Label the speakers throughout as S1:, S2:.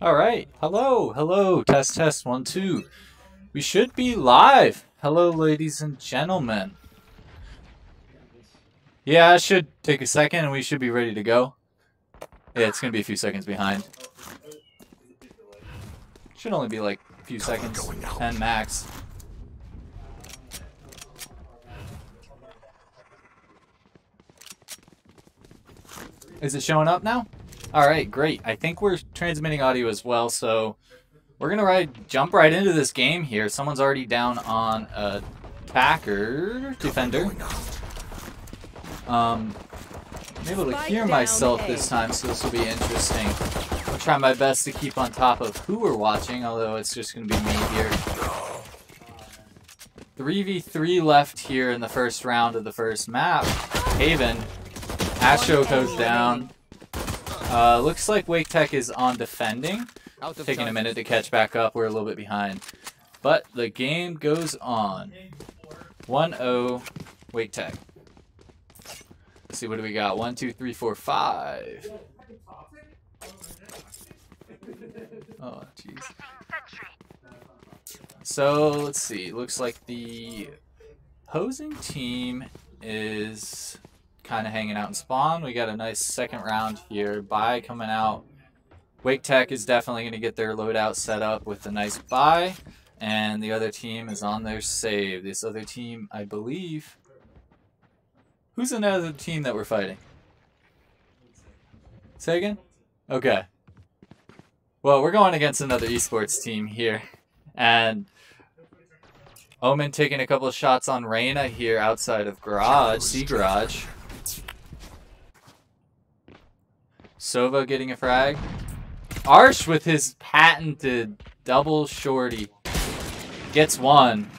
S1: All right. Hello. Hello. Test, test. 1, 2. We should be live. Hello, ladies and gentlemen. Yeah, it should take a second and we should be ready to go. Yeah, it's going to be a few seconds behind. Should only be like a few seconds. 10 max. Is it showing up now? All right, great. I think we're transmitting audio as well, so we're gonna jump right into this game here. Someone's already down on attacker, defender. I'm able to hear myself this time, so this will be interesting. I'll try my best to keep on top of who we're watching, although it's just gonna be me here. 3v3 left here in the first round of the first map. Haven. Astro goes down. Looks like Wake Tech is on defending. Taking a minute to catch back up. We're a little bit behind. But the game goes on. 1-0 Wake Tech. Let's see, what do we got? 1, 2, 3, 4, 5. Oh, jeez. So, let's see. Looks like the opposing team is kind of hanging out in spawn. We got a nice second round here. Buy coming out. Wake Tech is definitely going to get their loadout set up with a nice buy. And the other team is on their save. This other team, I believe... Who's another team that we're fighting? Say again? Okay. Well, we're going against another esports team here. And Omen taking a couple of shots on Reyna here outside of Garage, C Garage. Sova getting a frag. Arsh with his patented double shorty. Gets one.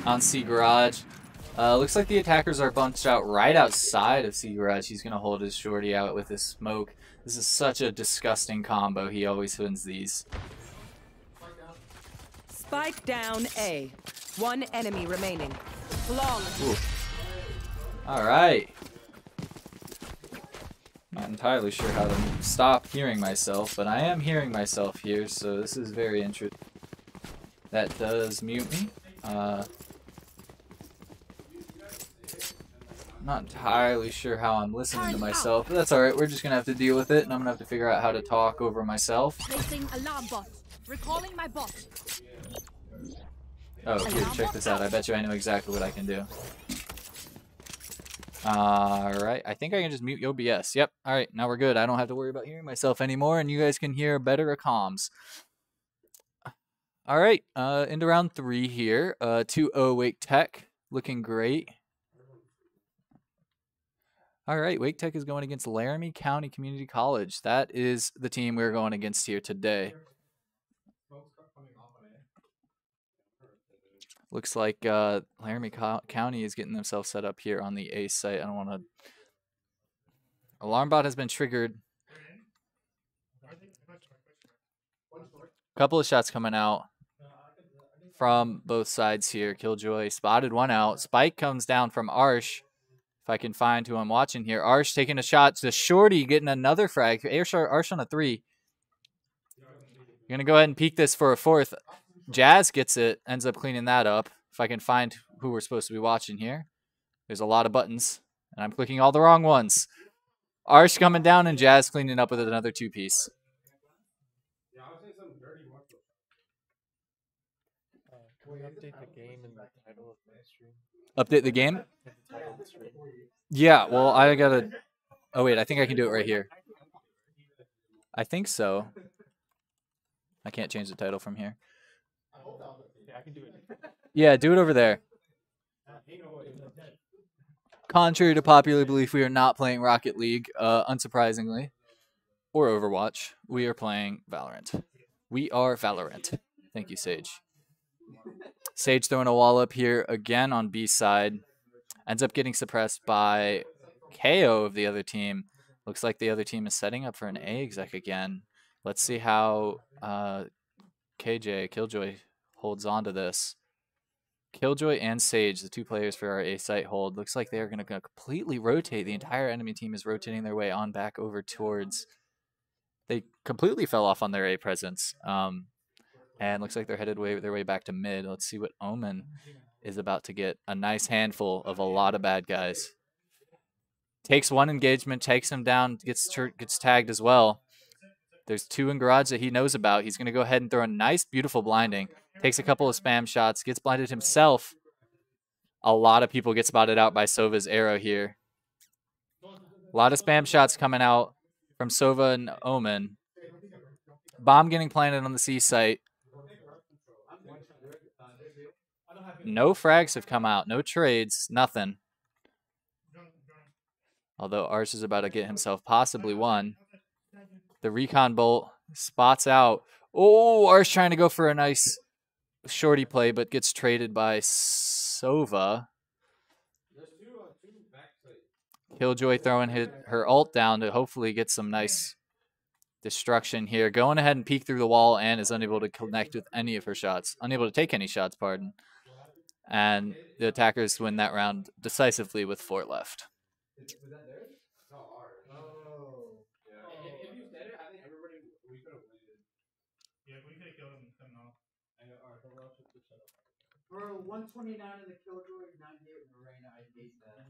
S1: On C Garage. Looks like the attackers are bunched out right outside of C Garage. He's going to hold his shorty out with his smoke. This is such a disgusting combo. He always wins these.
S2: Spike down A. One enemy remaining. Flawless.
S1: Alright. Not entirely sure how to stop hearing myself, but I am hearing myself here, so this is very interesting. That does mute me. Not entirely sure how I'm listening to myself, but that's alright. We're just going to have to deal with it, and I'm going to have to figure out how to talk over myself.
S3: Placing alarm bot. Recalling my bot.
S1: Oh, here, check this out. I bet you I know exactly what I can do. Alright, I think I can just mute OBS. Yep, alright, now we're good. I don't have to worry about hearing myself anymore, and you guys can hear better comms. Alright, into round 3 here. 2-0 Wake Tech. Looking great. Alright, Wake Tech is going against Laramie County Community College. That is the team we're going against here today. Looks like Laramie County is getting themselves set up here on the A site. I don't want to... Alarm bot has been triggered. Couple of shots coming out from both sides here. Killjoy spotted one out. Spike comes down from Arsh. If I can find who I'm watching here. Arsh taking a shot to Shorty, getting another frag. Arsh on a 3. You're going to go ahead and peek this for a 4th. Jazz gets it, ends up cleaning that up. If I can find who we're supposed to be watching here. There's a lot of buttons, and I'm clicking all the wrong ones. Arsh coming down, and Jazz cleaning up with another 2-piece.
S4: Can we update the game and the title of the stream?
S1: Update the game? Yeah, well, I gotta... Oh, wait, I think I can do it right here. I think so. I can't change the title from here.
S4: Yeah, I can do it.
S1: Yeah, do it over there. Contrary to popular belief, we are not playing Rocket League, unsurprisingly. Or Overwatch. We are playing Valorant. We are Valorant. Thank you, Sage. Sage throwing a wall up here again on B side. Ends up getting suppressed by KO of the other team. Looks like the other team is setting up for an A exec again. Let's see how Killjoy holds on to this. Killjoy and Sage, the 2 players for our A site hold, looks like they're going to completely rotate. The entire enemy team is rotating their way on back over towards. They completely fell off on their A presence. And looks like they're headed their way back to mid. Let's see what Omen is about to get. A nice handful of a lot of bad guys. Takes one engagement, takes him down, gets tagged as well. There's 2 in garage that he knows about. He's going to go ahead and throw a nice, beautiful blinding. Takes a couple of spam shots, gets blinded himself. A lot of people get spotted out by Sova's arrow here. A lot of spam shots coming out from Sova and Omen. Bomb getting planted on the C site. No frags have come out. No trades. Nothing. Although Arsh is about to get himself possibly one. The recon bolt spots out. Oh, Arsh trying to go for a nice shorty play, but gets traded by Sova. Killjoy throwing her ult down to hopefully get some nice destruction here. Going ahead and peek through the wall and is unable to connect with any of her shots. Unable to take any shots, pardon. And the attackers win that round decisively with 4 left.
S5: For 129 in the Killjoy, 98 in the Reyna, I hate that.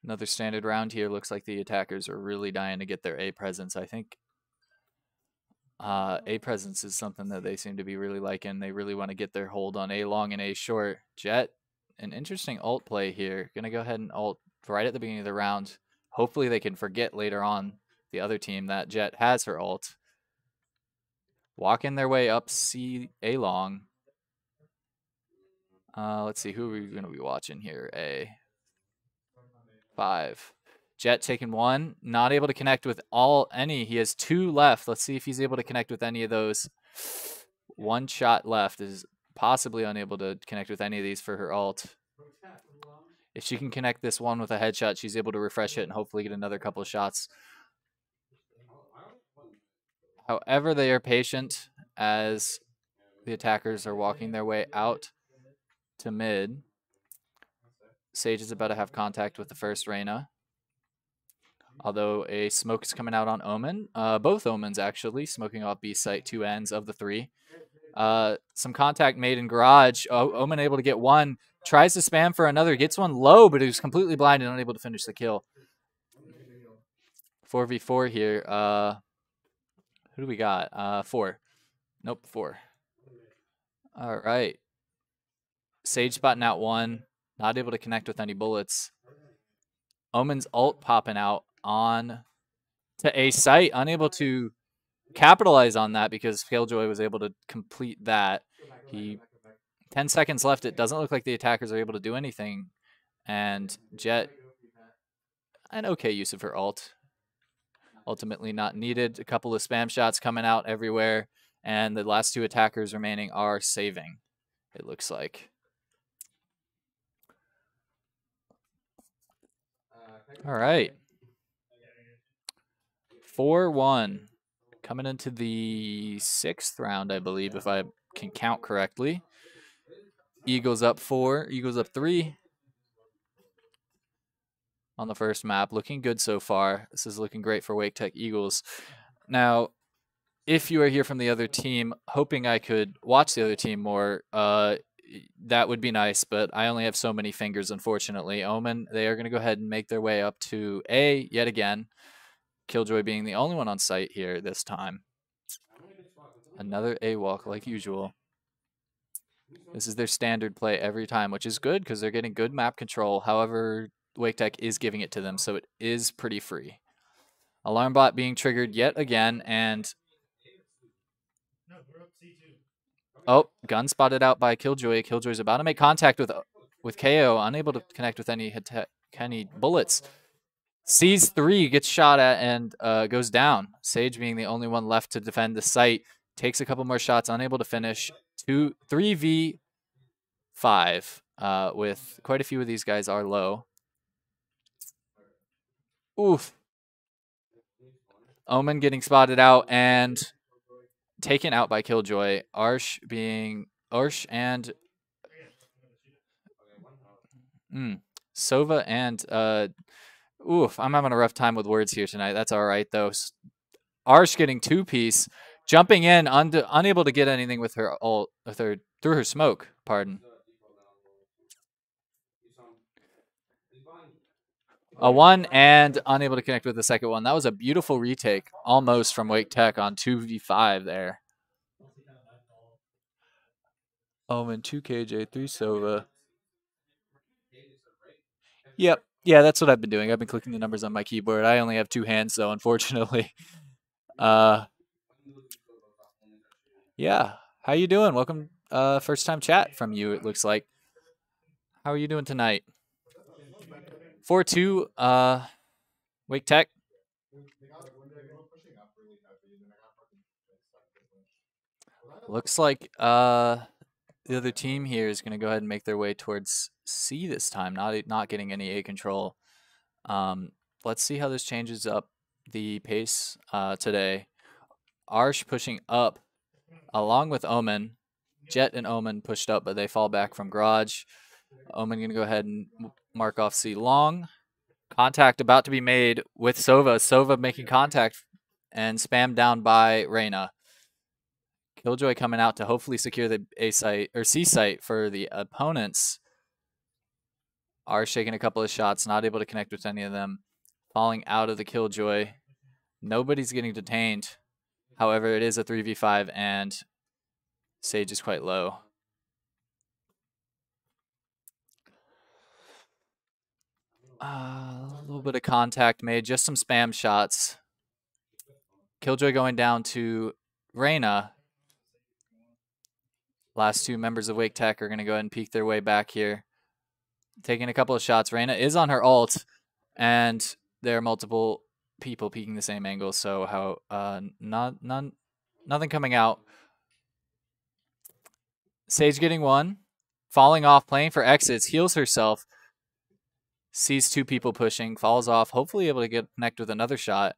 S1: Another standard round here. Looks like the attackers are really dying to get their A presence. I think A presence is something that they seem to be really liking. They really want to get their hold on A long and A short. Jett, an interesting ult play here. Gonna go ahead and ult right at the beginning of the round. Hopefully they can forget later on, the other team, that Jett has her ult. Walking their way up C A long. Let's see, who are we going to be watching here? A 5. Jett taking 1. Not able to connect with any. He has 2 left. Let's see if he's able to connect with any of those. 1 shot left. Is possibly unable to connect with any of these for her ult. If she can connect this one with a headshot, she's able to refresh it and hopefully get another couple of shots. However, they are patient as the attackers are walking their way out to mid. Sage is about to have contact with the first Reyna. Although a smoke is coming out on Omen. Both Omens, actually, smoking off B site, 2 ends of the 3. Some contact made in garage. Omen able to get 1. Tries to spam for another. Gets 1 low, but he was completely blind and unable to finish the kill. 4v4 here. Who do we got? 4. Nope, 4. All right. Sage spotting out 1. Not able to connect with any bullets. Omen's ult popping out on to A site. Unable to capitalize on that because Killjoy was able to complete that. 10 seconds left. It doesn't look like the attackers are able to do anything. And Jett, an okay use of her ult. Ultimately not needed. A couple of spam shots coming out everywhere. And the last 2 attackers remaining are saving, it looks like. All right. 4-1. Coming into the 6th round, I believe, if I can count correctly. Eagles up 4. Eagles up 3. On the first map. Looking good so far. This is looking great for Wake Tech Eagles. Now, if you are here from the other team, hoping I could watch the other team more, that would be nice, but I only have so many fingers, unfortunately. Omen, they are going to go ahead and make their way up to A yet again. Killjoy being the only one on site here this time. Another A walk like usual. This is their standard play every time, which is good because they're getting good map control. However, Wake Tech is giving it to them, so it is pretty free. Alarm bot being triggered yet again, and oh, gun spotted out by Killjoy. Killjoy's about to make contact with KO, unable to connect with any bullets. Sees 3, gets shot at, and goes down. Sage being the only one left to defend the site. Takes a couple more shots, unable to finish. 3v5 with quite a few of these guys are low. Oof. Omen getting spotted out and taken out by Killjoy. Arsh and Sova and oof, I'm having a rough time with words here tonight. That's all right though. Arsh getting 2-piece, jumping in, unable to get anything with her ult, through her smoke. Pardon. A 1 and unable to connect with the second one. That was a beautiful retake, almost from Wake Tech on 2v5 there. Omen 2KJ 3 Sova. Yep. Yeah, that's what I've been doing. I've been clicking the numbers on my keyboard. I only have 2 hands though, unfortunately. Yeah. How you doing? Welcome first time chat from you, it looks like. How are you doing tonight? 4-2 Wake Tech. Looks like the other team here is going to go ahead and make their way towards C this time, not getting any A control. Let's see how this changes up the pace today. Arsh pushing up along with Omen. Jet and Omen pushed up, but they fall back from Garage. Omen going to go ahead and mark off C long. Contact about to be made with Sova. Sova making contact and spammed down by Reyna. Killjoy coming out to hopefully secure the A site or C site for the opponents. Are shaking a couple of shots, not able to connect with any of them. Falling out of the Killjoy. Nobody's getting detained. However, it is a 3v5 and Sage is quite low. A little bit of contact made, just some spam shots. Killjoy going down to Reyna. Last 2 members of Wake Tech are going to go ahead and peek their way back here. Taking a couple of shots. Reyna is on her ult, and there are multiple people peeking the same angle, so nothing coming out. Sage getting 1. Falling off, playing for exits, heals herself. Sees 2 people pushing, falls off, hopefully able to connect with another shot.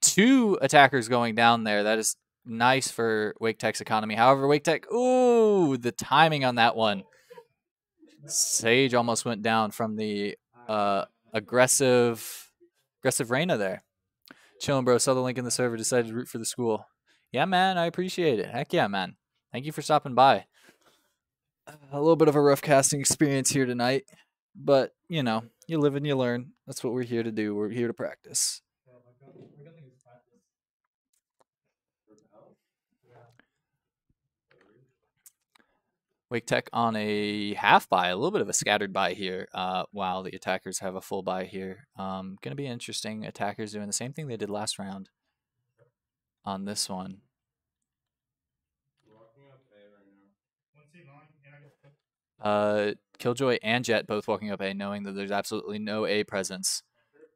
S1: 2 attackers going down there. That is nice for Wake Tech's economy. However, Wake Tech, ooh, the timing on that one. Sage almost went down from the aggressive Reyna there. Chillin', bro. Saw the link in the server, decided to root for the school. Yeah, man, I appreciate it. Heck yeah, man. Thank you for stopping by. A little bit of a rough casting experience here tonight. But, you know, you live and you learn. That's what we're here to do. We're here to practice. Wake Tech on a half buy, a little bit of a scattered buy here, while the attackers have a full buy here. Going to be interesting. Attackers doing the same thing they did last round on this one. Killjoy and Jet both walking up A, knowing that there's absolutely no A presence.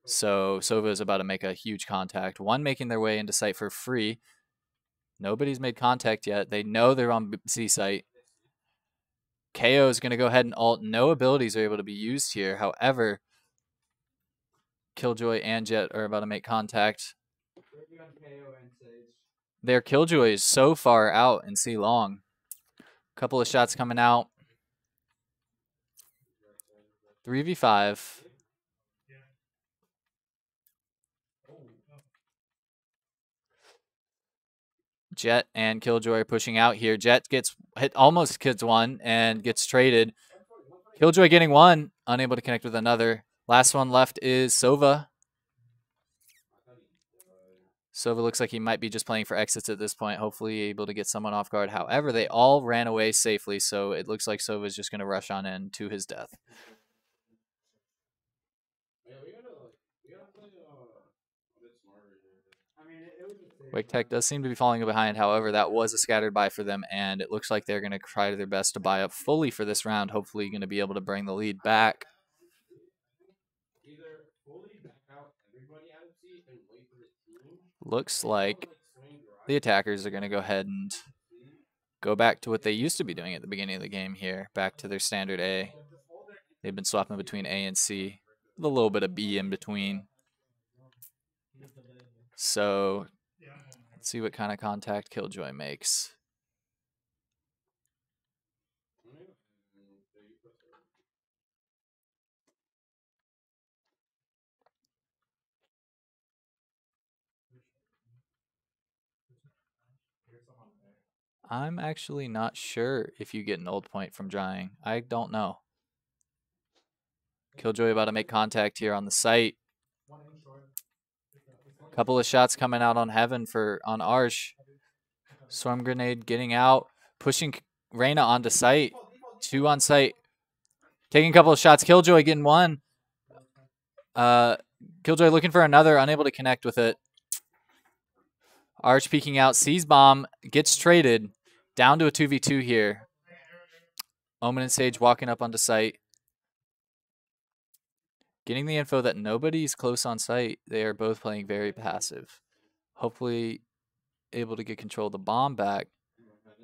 S1: So Sova is about to make a huge contact. 1 making their way into site for free. Nobody's made contact yet. They know they're on C site. KO is going to go ahead and ult. No abilities are able to be used here. However, Killjoy and Jet are about to make contact. Their Killjoy is so far out in C long. Couple of shots coming out. 3v5. Jet and Killjoy are pushing out here. Jet gets hit, almost gets 1 and gets traded. Killjoy getting 1, unable to connect with another. Last one left is Sova. Sova looks like he might be just playing for exits at this point, hopefully able to get someone off guard. However, they all ran away safely, so it looks like Sova is just going to rush on in to his death. Wake Tech does seem to be falling behind. However, that was a scattered buy for them, and it looks like they're going to try their best to buy up fully for this round. Hopefully going to be able to bring the lead back. Looks like the attackers are going to go ahead and go back to what they used to be doing at the beginning of the game here, back to their standard A. They've been swapping between A and C, with a little bit of B in between. So Let's see what kind of contact Killjoy makes. I'm actually not sure if you get an old point from drying. I don't know. Killjoy about to make contact here on the site. Couple of shots coming out on Heaven on Arsh. Storm Grenade getting out, pushing Reyna onto site. 2 on site. Taking a couple of shots. Killjoy getting 1. Killjoy looking for another, unable to connect with it. Arch peeking out, sees bomb, gets traded. Down to a 2v2 here. Omen and Sage walking up onto site. Getting the info that nobody's close on site. They are both playing very passive. Hopefully able to get control of the bomb back.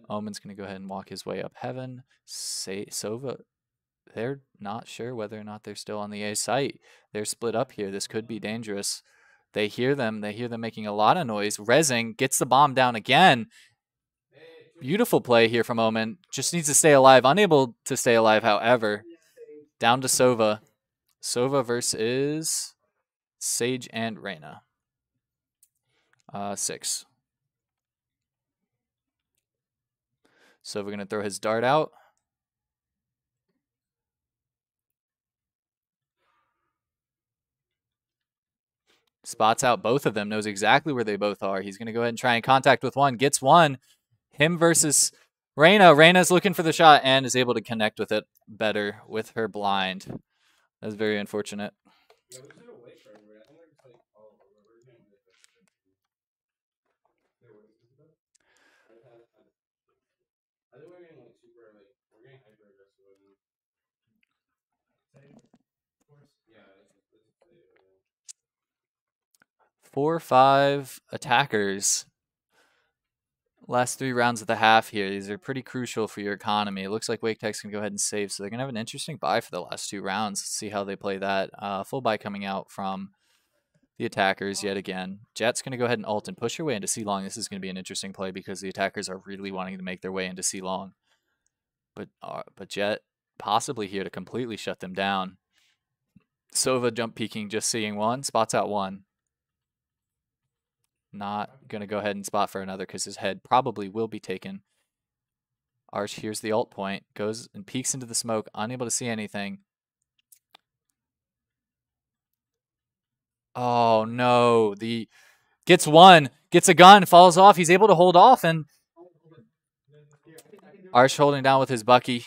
S1: Omen's going to go ahead and walk his way up Heaven. Sova, they're not sure whether or not they're still on the A site. They're split up here. This could be dangerous. They hear them. They hear them making a lot of noise. Rezing gets the bomb down again. Beautiful play here from Omen. Just needs to stay alive. Unable to stay alive, however. Down to Sova. Sova versus Sage and Reyna. 6. Sova going to throw his dart out. Spots out both of them. Knows exactly where they both are. He's going to go ahead and try and contact with one. Gets one. Him versus Reyna. Reyna's looking for the shot and is able to connect with it better with her blind. That's very unfortunate. Four or 5 attackers. Last 3 rounds of the half here. These are pretty crucial for your economy. It looks like Wake Tech's going to go ahead and save, so they're going to have an interesting buy for the last 2 rounds. Let's see how they play that. Full buy coming out from the attackers yet again. Jet's going to go ahead and ult and push her way into C-Long. This is going to be an interesting play because the attackers are really wanting to make their way into C-Long. But Jet possibly here to completely shut them down. Sova jump peeking, just seeing one. Spots out one. Not going to go ahead and spot for another because his head probably will be taken. Arch hears the ult point, goes and peeks into the smoke, unable to see anything. Oh no, gets one, gets a gun, falls off. He's able to hold off, and Arch holding down with his Bucky.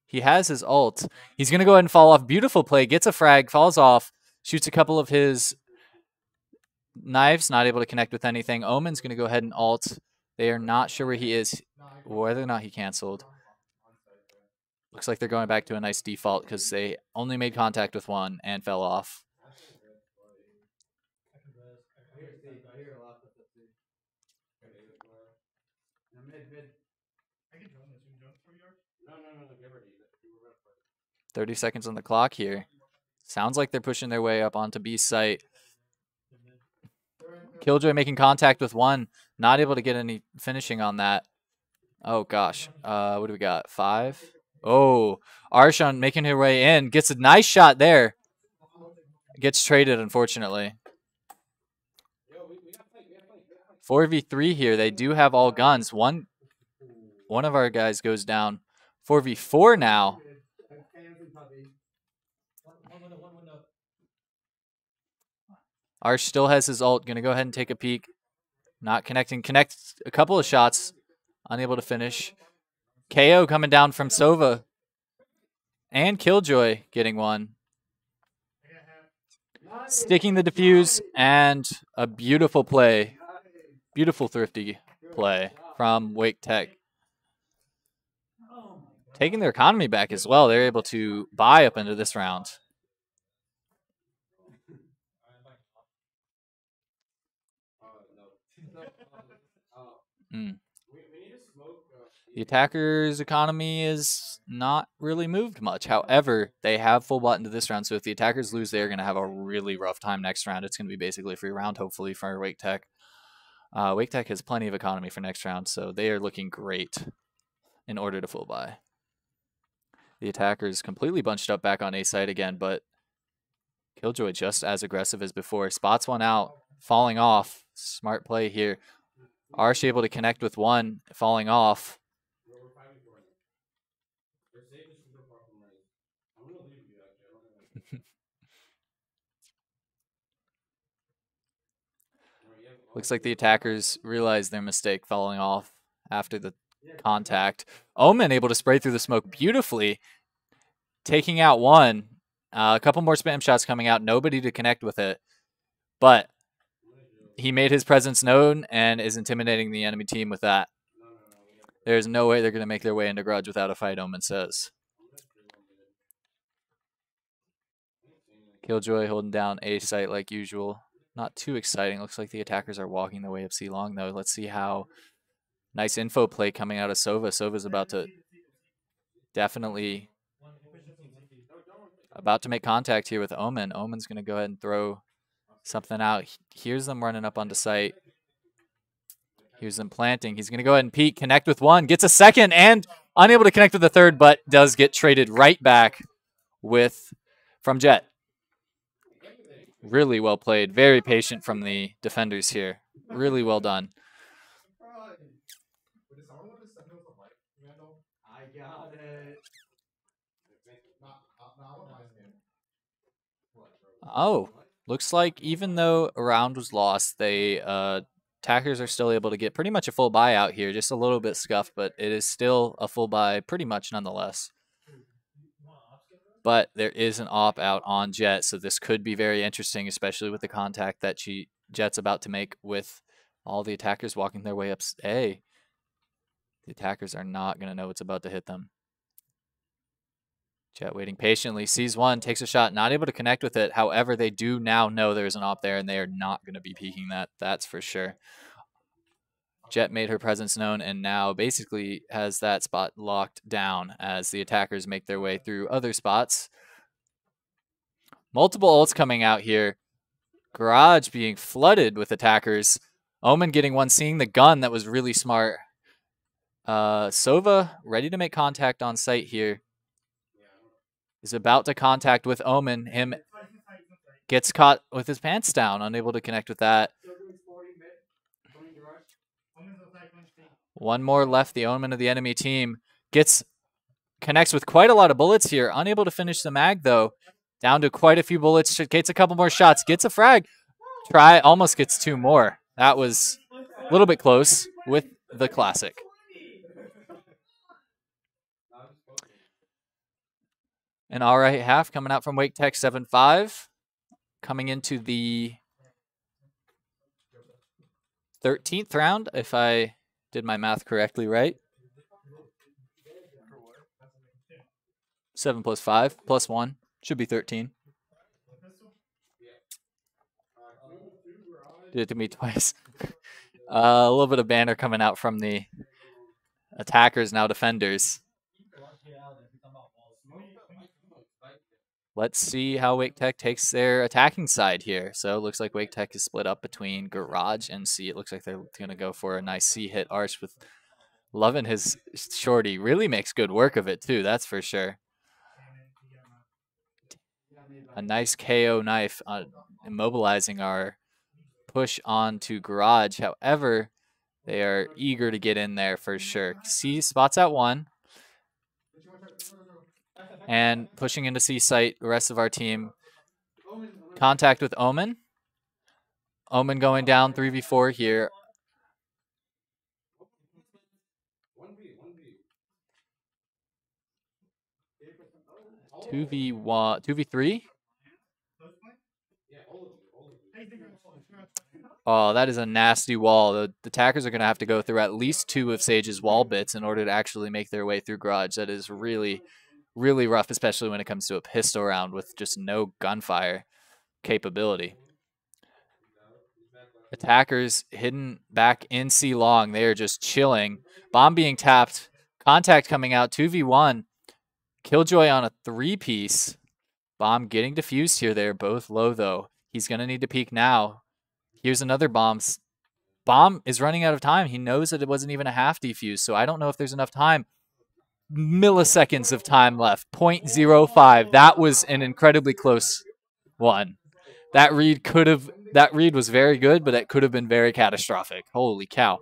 S1: He has his ult. He's going to go ahead and fall off. Beautiful play, gets a frag, falls off, shoots a couple of his knives, not able to connect with anything. Omen's going to go ahead and ult. They are not sure where he is, whether or not he canceled. Looks like they're going back to a nice default because they only made contact with one and fell off.
S5: I hear a lot of stuff too.
S1: 30 seconds on the clock here. Sounds like they're pushing their way up onto B site. Killjoy making contact with one. Not able to get any finishing on that. Oh, gosh. What do we got? 5? Oh, Arshan making her way in. Gets a nice shot there. Gets traded, unfortunately. 4v3 here. They do have all guns. One of our guys goes down. 4v4 now. Arsh still has his ult. Gonna go ahead and take a peek. Not connecting. Connects a couple of shots. Unable to finish. KO coming down from Sova. And Killjoy getting one. Sticking the defuse. And a beautiful play. Beautiful thrifty play from Wake Tech. Taking their economy back as well. They're able to buy up into this round. The attackers' economy is not really moved much. However, they have full bought into this round, so if the attackers lose, they're going to have a really rough time next round. It's going to be basically a free round, hopefully, for Wake Tech. Wake Tech has plenty of economy for next round, so they are looking great in order to full buy. The attackers completely bunched up back on A site again, but Killjoy just as aggressive as before. Spots one out, falling off. Smart play here. Arsh able to connect with one, falling off. Looks like the attackers realized their mistake falling off after the contact. Omen able to spray through the smoke beautifully, taking out one. A couple more spam shots coming out, nobody to connect with it. But he made his presence known and is intimidating the enemy team with that. There's no way they're going to make their way into Garage without a fight, Omen says. Killjoy holding down A site like usual. Not too exciting. Looks like the attackers are walking the way of C long, though. Let's see how nice info play coming out of Sova. Sova's about to definitely about to make contact here with Omen. Omen's going to go ahead and throw something out. Here's them running up onto site. Here's them planting. He's going to go ahead and peek, connect with one, gets a second, and unable to connect with the third, but does get traded right back from Jett. Really well played. Very patient from the defenders here. Really well done.
S5: I got it.
S1: Oh, looks like even though a round was lost, they attackers are still able to get pretty much a full buy out here. Just a little bit scuffed, but it is still a full buy pretty much nonetheless. But there is an op out on Jett, so this could be very interesting, especially with the contact that Jett's about to make with all the attackers walking their way up A. The attackers are not going to know what's about to hit them. Jett waiting patiently, sees one, takes a shot, not able to connect with it. However, they do now know there's an op there, and they are not going to be peeking that. That's for sure. Jett made her presence known and now basically has that spot locked down as the attackers make their way through other spots. Multiple ults coming out here. Garage being flooded with attackers. Omen getting one, seeing the gun. That was really smart. Sova ready to make contact on site here. Is about to contact with Omen. Him gets caught with his pants down, unable to connect with that. One more left. The Omen of the enemy team connects with quite a lot of bullets here. Unable to finish the mag though. Down to quite a few bullets. Gets a couple more shots. Gets a frag. Almost gets two more. That was a little bit close with the classic. An alright half coming out from Wake Tech 7-5. Coming into the 13th round, if I did my math correctly, right? 7 plus 5 plus 1 should be 13. Did it to me twice. A little bit of banner coming out from the attackers, now defenders. Let's see how Wake Tech takes their attacking side here. So it looks like Wake Tech is split up between Garage and C. It looks like they're going to go for a nice C hit. Arsh with loving his shorty. Really makes good work of it too, that's for sure. A nice KO knife immobilizing our push onto Garage. However, they are eager to get in there for sure. C spots at one. And pushing into C site, the rest of our team. Contact with Omen. Omen going down 3v4 here. 2v1, 2v3. Oh, that is a nasty wall. The attackers are going to have to go through at least 2 of Sage's wall bits in order to actually make their way through Garage. That is really rough, especially when it comes to a pistol round with just no gunfire capability. Attackers hidden back in C long. They are just chilling. Bomb being tapped. Contact coming out. 2v1. Killjoy on a 3-piece. Bomb getting defused here. They're both low, though. He's going to need to peek now. Here's another bomb. Bomb is running out of time. He knows that it wasn't even a half defuse, so I don't know if there's enough time. Milliseconds of time left. 0.05. That was an incredibly close one. That read was very good, but it could have been very catastrophic. Holy cow.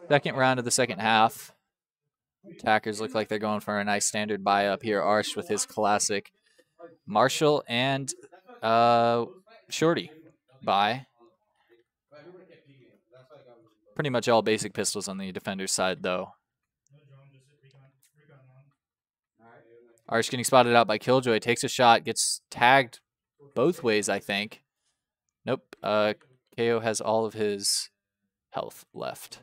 S1: Second round of the second half. Attackers look like they're going for a nice standard buy up here. Arsh with his classic Marshall and Shorty buy. Pretty much all basic pistols on the defender's side, though. Arsh getting spotted out by Killjoy. Takes a shot. Gets tagged both ways, I think. Nope. KO has all of his health left.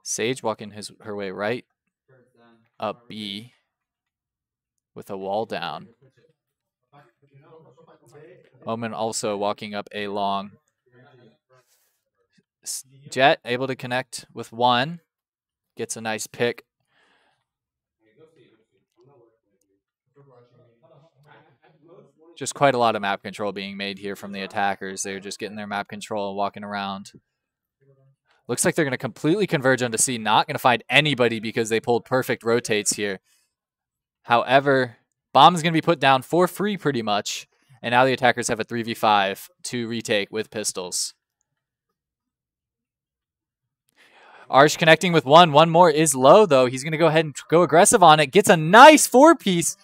S1: Sage walking her way right up B with a wall down. Omen also walking up A long. Jet able to connect with one. Gets a nice pick. Just quite a lot of map control being made here from the attackers. They're just getting their map control and walking around. Looks like they're going to completely converge onto C. Not going to find anybody because they pulled perfect rotates here. However, bomb is going to be put down for free pretty much. And now the attackers have a 3v5 to retake with pistols. Arsh connecting with one. One more is low, though. He's going to go ahead and go aggressive on it. Gets a nice 4-piece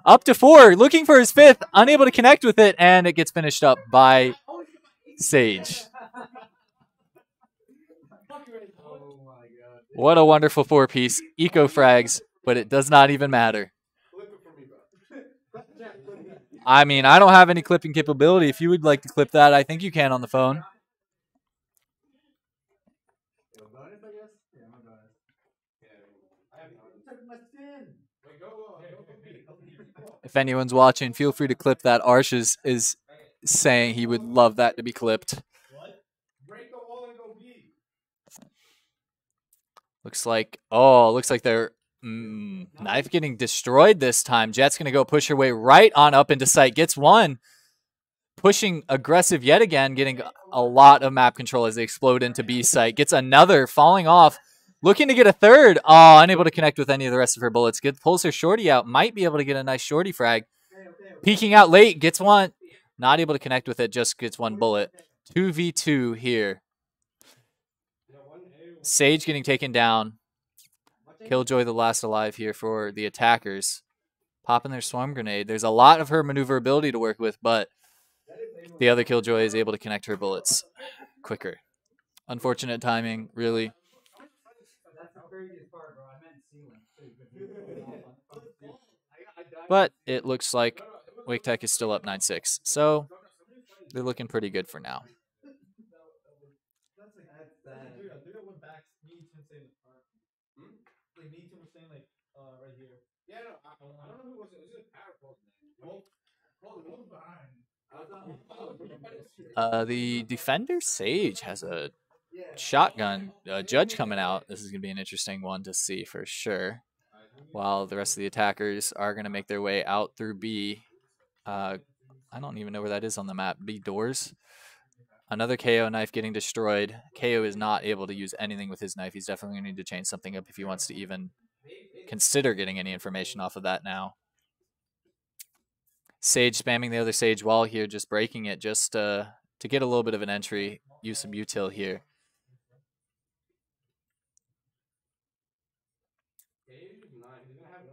S1: up to 4. Looking for his 5th. Unable to connect with it. And it gets finished up by Sage. What a wonderful 4-piece. Eco frags, but it does not even matter. I mean, I don't have any clipping capability. If you would like to clip that, I think you can on the phone. If anyone's watching, feel free to clip that. Arsh is saying he would love that to be clipped. Looks like they're knife getting destroyed this time. Jet's going to go push her way right on up into sight. Gets one. Pushing aggressive yet again, getting a lot of map control as they explode into B site. Gets another, falling off. Looking to get a third. Oh, unable to connect with any of the rest of her bullets. Pulls her shorty out. Might be able to get a nice shorty frag. Peeking out late. Gets one. Not able to connect with it. Just gets one bullet. 2v2 here. Sage getting taken down. Killjoy the last alive here for the attackers. Popping their swarm grenade. There's a lot of her maneuverability to work with, but the other Killjoy is able to connect her bullets quicker. Unfortunate timing, really. But it looks like Wake Tech is still up 9-6. So they're looking pretty good for now. The defender Sage has a shotgun judge coming out. This is going to be an interesting one to see for sure. While the rest of the attackers are going to make their way out through B. I don't even know where that is on the map. B doors. Another KO knife getting destroyed. KO is not able to use anything with his knife. He's definitely going to need to change something up if he wants to even consider getting any information off of that now. Sage spamming the other Sage wall here, just breaking it just to get a little bit of an entry. Use some util here.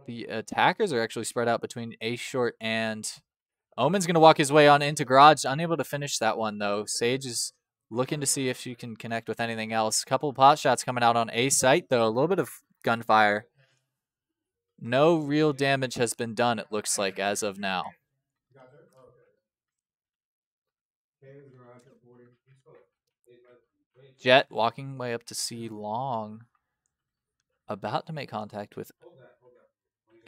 S1: The attackers are actually spread out between A short and Omen's going to walk his way on into garage. Unable to finish that one, though. Sage is looking to see if she can connect with anything else. Couple of pot shots coming out on A site, though. A little bit of gunfire. No real damage has been done, it looks like, as of now. Jet walking way up to C long. About to make contact with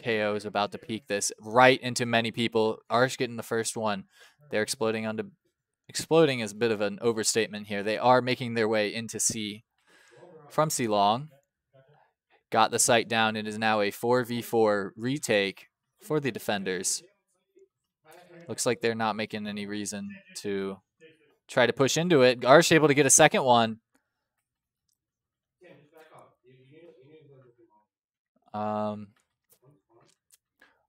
S1: KO, is about to peek this right into many people. Arsh getting the first one. They're exploding onto... Exploding is a bit of an overstatement here. They are making their way into C from C long. got the site down. It is now a 4v4 retake for the defenders. Looks like they're not making any reason to try to push into it. Arsh able to get a second one.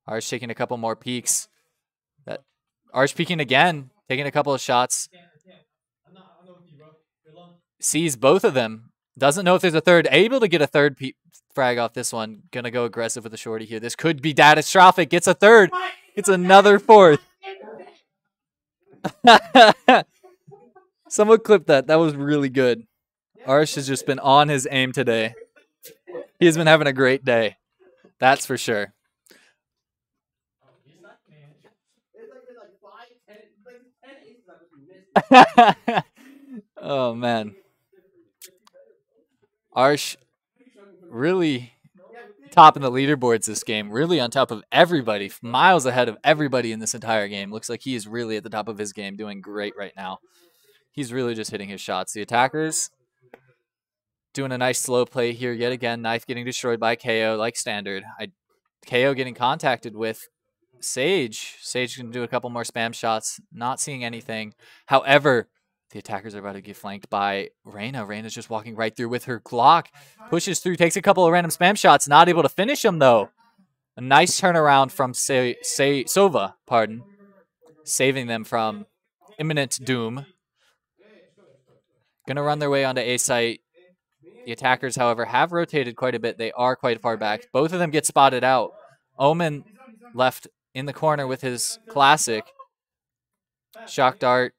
S1: Arsh taking a couple more peeks. Arsh peeking again, taking a couple of shots. Sees both of them. Doesn't know if there's a third. Able to get a third frag off this one. Gonna go aggressive with the shorty here. This could be catastrophic. Gets a third. Gets another fourth. Someone clip that. That was really good. Arsh has just been on his aim today. He has been having a great day. That's for sure. Oh, man. Arsh really topping the leaderboards this game. Really on top of everybody. Miles ahead of everybody in this entire game. Looks like he is really at the top of his game. Doing great right now. He's really just hitting his shots. The attackers doing a nice slow play here yet again. Knife getting destroyed by KO like standard. KO getting contacted with Sage. Sage can do a couple more spam shots. Not seeing anything. However, the attackers are about to get flanked by Reyna. Reyna's just walking right through with her Glock. Pushes through, takes a couple of random spam shots. Not able to finish them, though. A nice turnaround from Sova, pardon. Saving them from imminent doom. Gonna run their way onto A site. The attackers, however, have rotated quite a bit. They are quite far back. Both of them get spotted out. Omen left in the corner with his classic. Shock dart.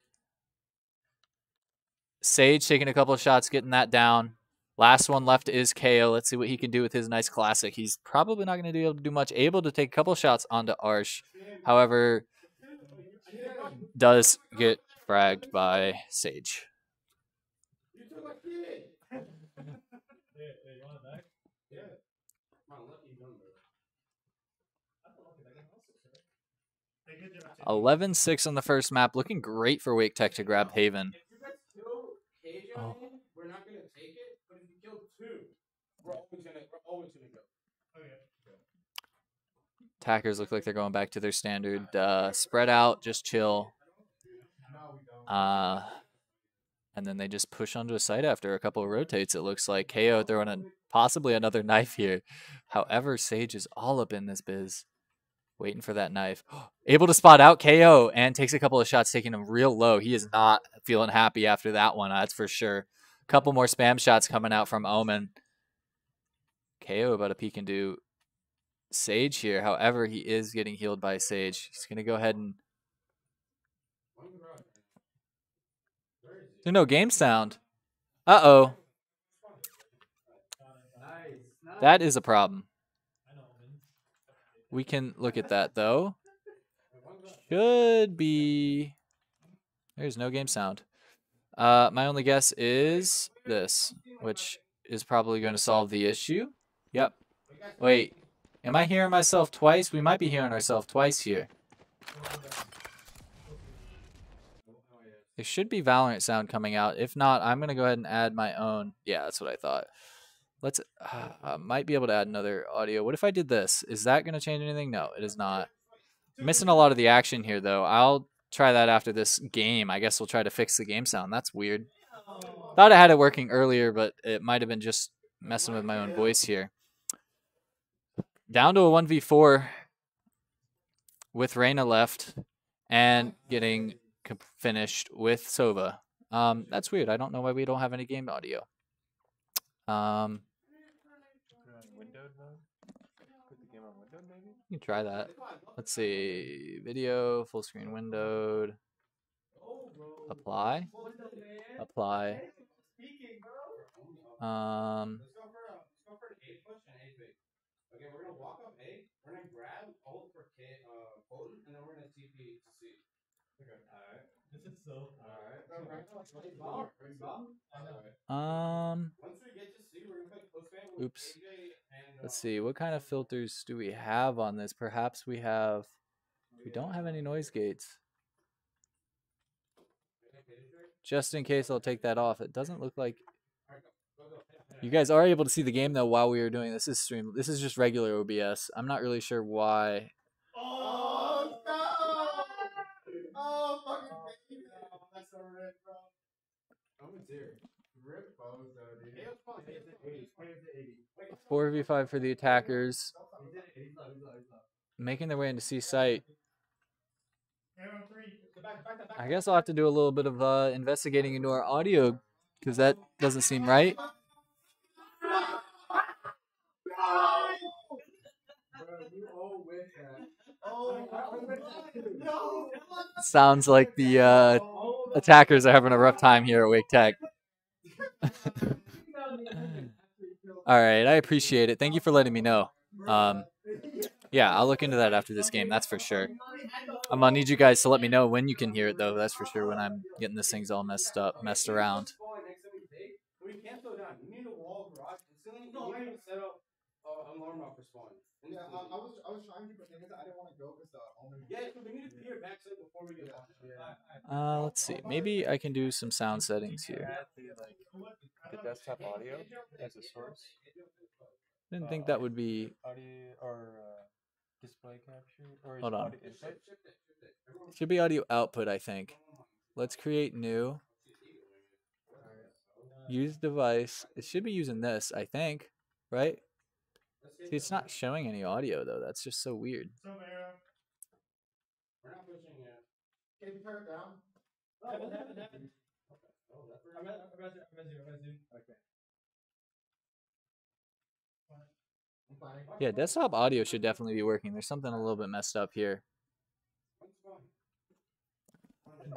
S1: Sage taking a couple of shots, getting that down. Last one left is KO. Let's see what he can do with his nice classic. He's probably not going to be able to do much. Able to take a couple of shots onto Arsh. However, does get fragged by Sage. $11-6 on the first map. Looking great for Wake Tech to grab Haven.
S5: Oh. We're not gonna take it, but if you kill two, we're always gonna go. Okay.
S1: Attackers look like they're going back to their standard spread out, just chill. And then they just push onto a site after a couple of rotates. It looks like KO throwing possibly another knife here. However, Sage is all up in this biz. Waiting for that knife. Able to spot out KO and takes a couple of shots, taking him real low. He is not feeling happy after that one, that's for sure. A couple more spam shots coming out from Omen. KO about to peek into Sage here. However, he is getting healed by Sage. He's going to go ahead and... There's no game sound. Uh-oh. That is a problem. We can look at that, though. Should be... There's no game sound. My only guess is this, which is probably going to solve the issue. Yep. Wait. Am I hearing myself twice? We might be hearing ourselves twice here. There should be Valorant sound coming out. If not, I'm going to go ahead and add my own. Yeah, that's what I thought. Let's, might be able to add another audio. What if I did this? Is that going to change anything? No, it is not. Missing a lot of the action here, though. I'll try that after this game. I guess we'll try to fix the game sound. That's weird. Thought I had it working earlier, but it might have been just messing with my own voice here. Down to a 1v4 with Reyna left and getting finished with Sova. That's weird. I don't know why we don't have any game audio. You can try that. Let's see. Video, full screen windowed. Apply. Apply.
S5: Okay, we're gonna walk up A. We're gonna grab ult for Potent, and then we're gonna TP to C. Okay. Alright. This is so far. Alright. Once we get to C, we're gonna play close game with
S1: Oops.
S5: AJ and
S1: Let's see. What kind of filters do we have on this? Perhaps we have... We don't have any noise gates. Just in case I'll take that off. It doesn't look like... You guys are able to see the game though while we were doing this. Is stream. This is just regular OBS. I'm not really sure why.
S5: Oh no! Oh fucking baby! That's so rip, bro. I'm in tears. Rip bozo, dude. Hey, it's fun. It's 80.
S1: 4v5 for the attackers. Making their way into C site. I guess I'll have to do a little bit of investigating into our audio because that doesn't seem right. Sounds like the attackers are having a rough time here at Wake Tech. All right, I appreciate it. Thank you for letting me know. Yeah, I'll look into that after this game. That's for sure. I'm gonna need you guys to let me know when you can hear it, though. That's for sure. When I'm getting this thing's all messed around.
S5: We can't slow down. You need a wall garage. You might even set up an alarm off for spawn. Yeah, I was trying to, but I didn't want to go because the owner. Yeah, so we need to clear back set before we get launched.
S1: Let's see. Maybe I can do some sound settings here.
S4: The desktop audio as a source.
S1: Didn't think that would be.
S4: Audio or display capture or
S1: Hold on.
S4: audio input?
S1: Should be audio output, I think. Let's create new. Use device. It should be using this, I think. Right? See, it's not showing any audio, though. That's just so weird.
S5: We're not pushing yet. Can you turn it down? Okay.
S1: Yeah, desktop audio should definitely be working. There's something a little bit messed up here.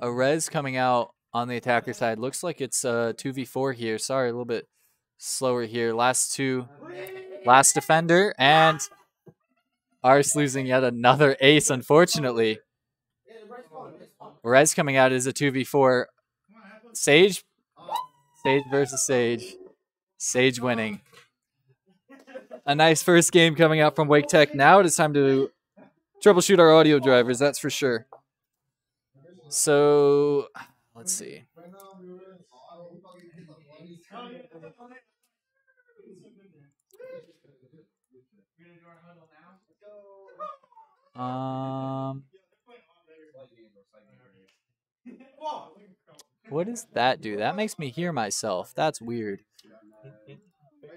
S1: A res coming out on the attacker side. Looks like it's 2v4 here. Sorry, a little bit slower here. Last defender, and Ars losing yet another ace, unfortunately. Res coming out is a 2v4. Sage versus Sage. Sage winning. A nice first game coming out from Wake Tech. Now it is time to troubleshoot our audio drivers, that's for sure. So, let's see. What does that do? That makes me hear myself. That's weird.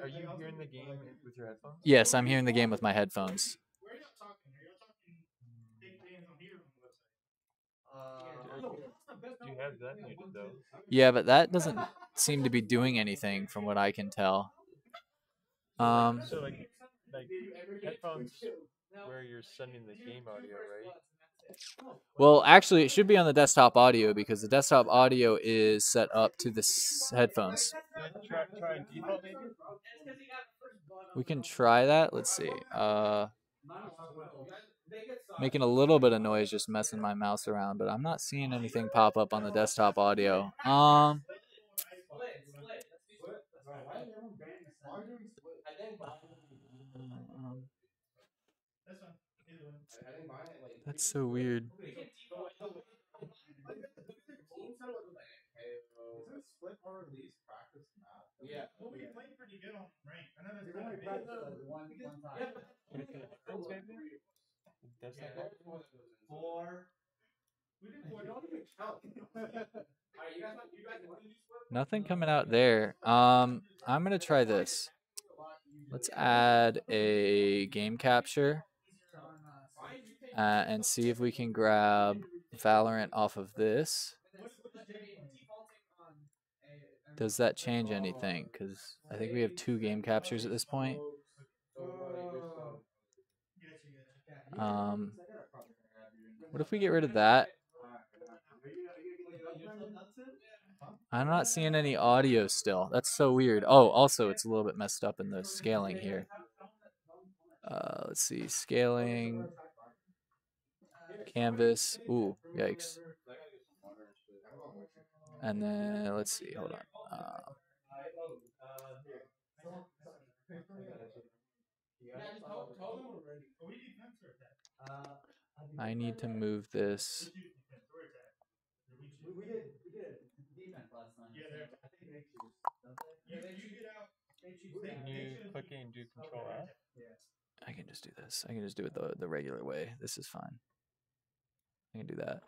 S4: Are you hearing the game with your headphones?
S1: Yes, I'm hearing the game with my headphones.
S4: Do you have that muted though?
S1: Yeah, but that doesn't seem to be doing anything from what I can tell.
S4: So like headphones where you're sending the game audio, right?
S1: Well, actually, it should be on the desktop audio because the desktop audio is set up to the headphones.
S4: Try default maybe?
S1: We can try that. Let's see. Making a little bit of noise, just messing my mouse around, but I'm not seeing anything pop up on the desktop audio. That's so weird.
S5: Yeah. Well, we played pretty good on rank. I know that's one time. Four. We did 4. Don't even count.
S1: Nothing coming out there. I'm gonna try this. Let's add a game capture and see if we can grab Valorant off of this. Does that change anything? Because I think we have 2 game captures at this point. What if we get rid of that? I'm not seeing any audio still. That's so weird. Oh, also, it's a little bit messed up in the scaling here. Let's see. Scaling. Canvas. Ooh, yikes. And then, let's see. Hold on. I need to move this.
S4: Can you click it and do Control F?
S1: I can just do this. I can just do it the regular way. This is fine. I can do that.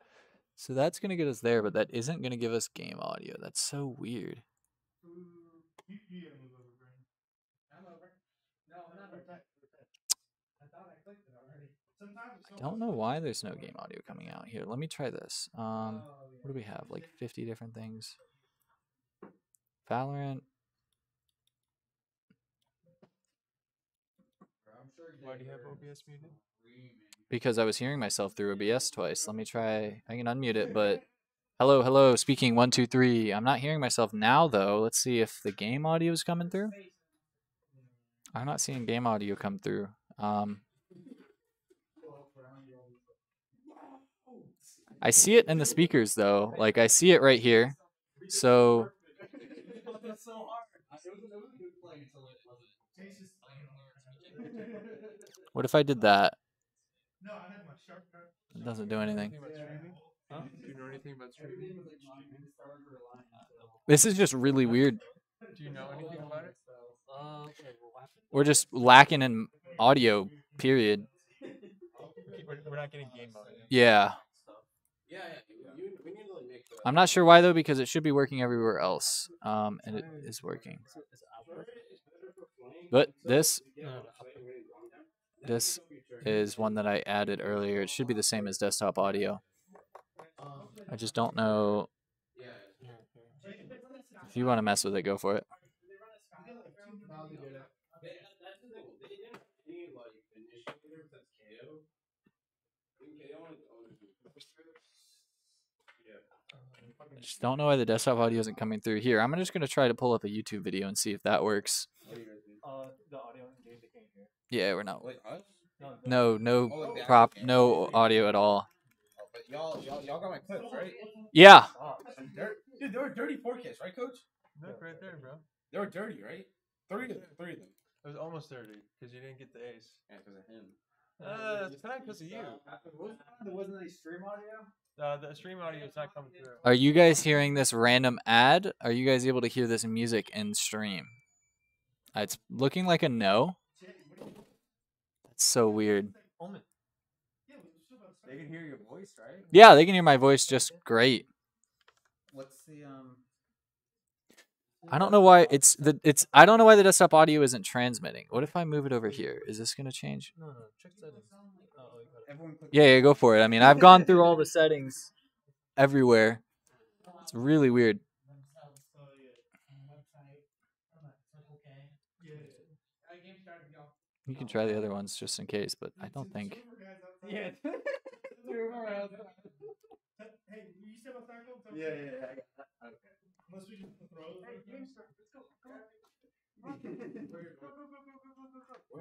S1: So that's going to get us there, but that isn't going to give us game audio. That's so weird. I don't know why there's no game audio coming out here. Let me try this. What do we have? Like 50 different things. Valorant.
S4: Why do you have OBS muted?
S1: Because I was hearing myself through OBS twice. Let me try. I can unmute it, but hello, hello, speaking 1, 2, 3. I'm not hearing myself now though. Let's see if the game audio is coming through. I'm not seeing game audio come through. I see it in the speakers though. Like I see it right here. So what if I did that? It doesn't do anything.
S4: Huh? Do you know anything about streaming?
S1: This is just really weird.
S4: Do you know anything about it?
S1: We're just lacking in audio, period.
S4: We're not getting game audio.
S1: Yeah.
S5: We need to like make
S1: I'm not sure why though, because it should be working everywhere else. And it is working. But this is one that I added earlier. It should be the same as desktop audio. I just don't know. If you want to mess with it, go for it. I just don't know why the desktop audio isn't coming through here. I'm just going to try to pull up a YouTube video and see if that works. Yeah, we're not. No prop, no audio at all.
S5: But y'all got my clips, right?
S1: Yeah.
S5: Dude, they were dirty 4Ks, right, Coach?
S4: Look right there, bro.
S5: They were dirty, right? Three of them.
S4: It was almost 30 because you didn't get the ace.
S5: Yeah, because of him.
S4: It's kind of because of you.
S5: There wasn't any stream audio?
S4: The stream audio is not coming through.
S1: Are you guys hearing this random ad? Are you guys able to hear this music in stream? It's looking like a no. That's so weird.
S5: They can hear your voice, right?
S1: Yeah, they can hear my voice just great.
S5: What's the
S1: I don't know why I don't know why the desktop audio isn't transmitting. What if I move it over here? Is this gonna change?
S4: No, check settings.
S1: Yeah, go for it. I mean, I've gone through all the settings everywhere. It's really weird. You can try the other ones just in case, but I don't think.
S5: Yeah. We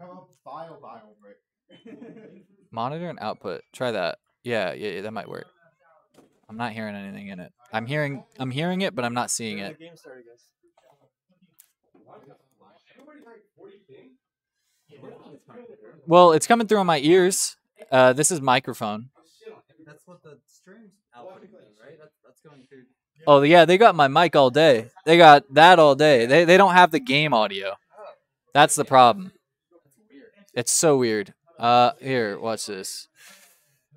S5: have a file break.
S1: Monitor and output. Try that. Yeah, that might work. I'm not hearing anything in it. I'm hearing it, but I'm not seeing it.
S4: Game started, guys.
S1: Well, it's coming through on my ears. This is microphone.
S6: That's what the stream's outputting, right? That's going through.
S1: Oh yeah, they got my mic all day. They got that all day. They don't have the game audio. That's the problem. It's so weird. Here, watch this.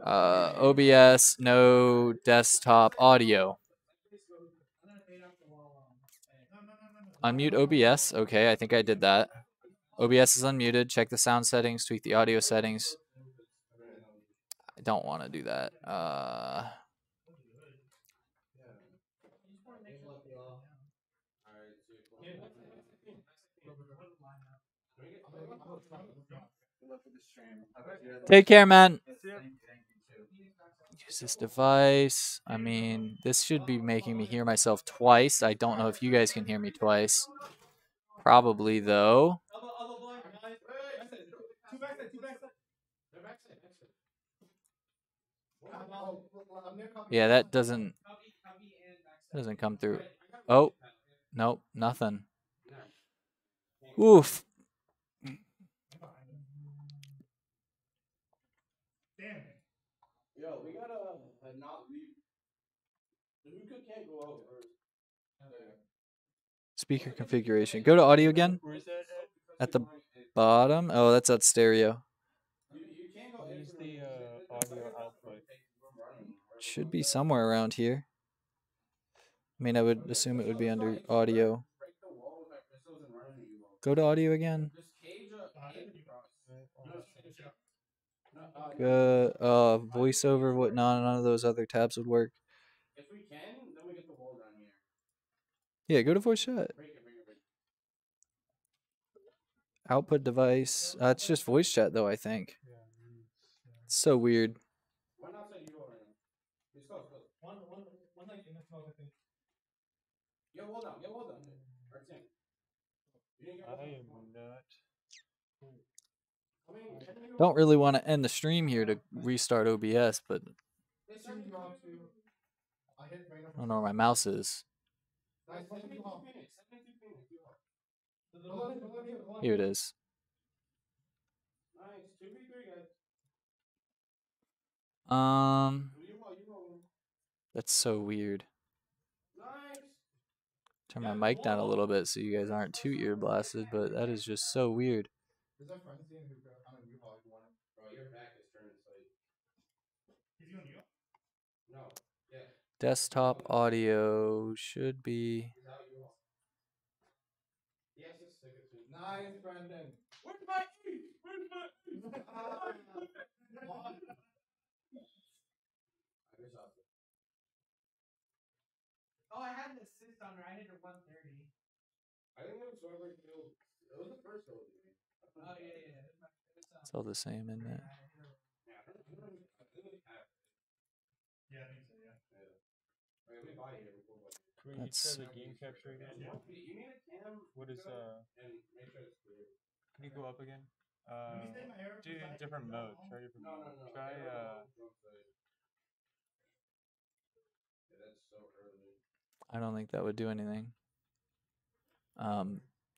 S1: OBS, no desktop audio. Unmute OBS. Okay, I think I did that. OBS is unmuted. Check the sound settings. Tweak the audio settings. I don't want to do that. Take care, man. Use this device. I mean, this should be making me hear myself twice. I don't know if you guys can hear me twice. Probably, though. Yeah, that doesn't come through. Oh, nope, nothing. Oof.
S5: Yo, we gotta not leave. The hookah can't go out first.
S1: Speaker configuration. Go to audio again.
S4: Where's that at?
S1: At the bottom? Oh, that's at stereo.
S4: Use the audio output.
S1: Should be somewhere around here. I mean, I would assume it would be under audio. Go to audio again. Voiceover, what? None of those other tabs would work.
S5: If we can, then we get the wall down here.
S1: Yeah, go to voice chat. Output device. It's just voice chat though, I think. It's so weird.
S5: One outside you right now. Let's go. One like in the smoke, I think. Yo, hold on. Right thing.
S4: I am not.
S1: Don't really want to end the stream here to restart OBS, but I don't know where my mouse is. Here it is. That's so weird. Turn my mic down a little bit so you guys aren't too ear blasted, but that is just so weird. Desktop audio should be.
S5: Nice, Brandon. Where's my E?
S6: Oh, I had an assist on her. I hit her 130.
S5: I think it was whoever killed. It was the first kill.
S6: Oh, yeah.
S1: It's all the same, isn't it?
S5: Yeah, I think so, yeah. Wait, let me buy it before.
S4: Can we try the game capture again?
S5: You need a cam.
S4: What is
S5: And make sure it's clear.
S4: Can you go up again? Do a different mode. Try different mode.
S5: No.
S4: Try
S5: Yeah, that's so early.
S1: I don't think that would do anything.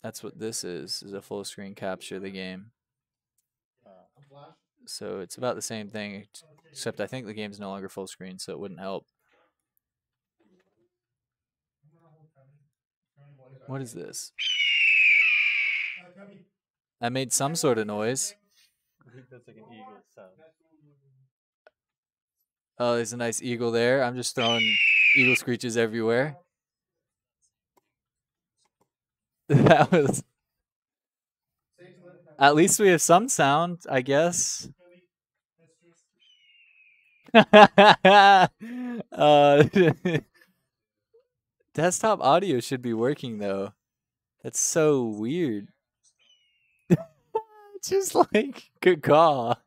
S1: That's what this is a full screen capture of the game. So it's about the same thing, except I think the game's no longer full screen, so it wouldn't help. What is this? I made some sort of noise.
S4: I think that's like an eagle sound.
S1: Oh, there's a nice eagle there. I'm just throwing eagle screeches everywhere. That was... At least we have some sound, I guess. Desktop audio should be working, though. That's so weird. Just like, good call.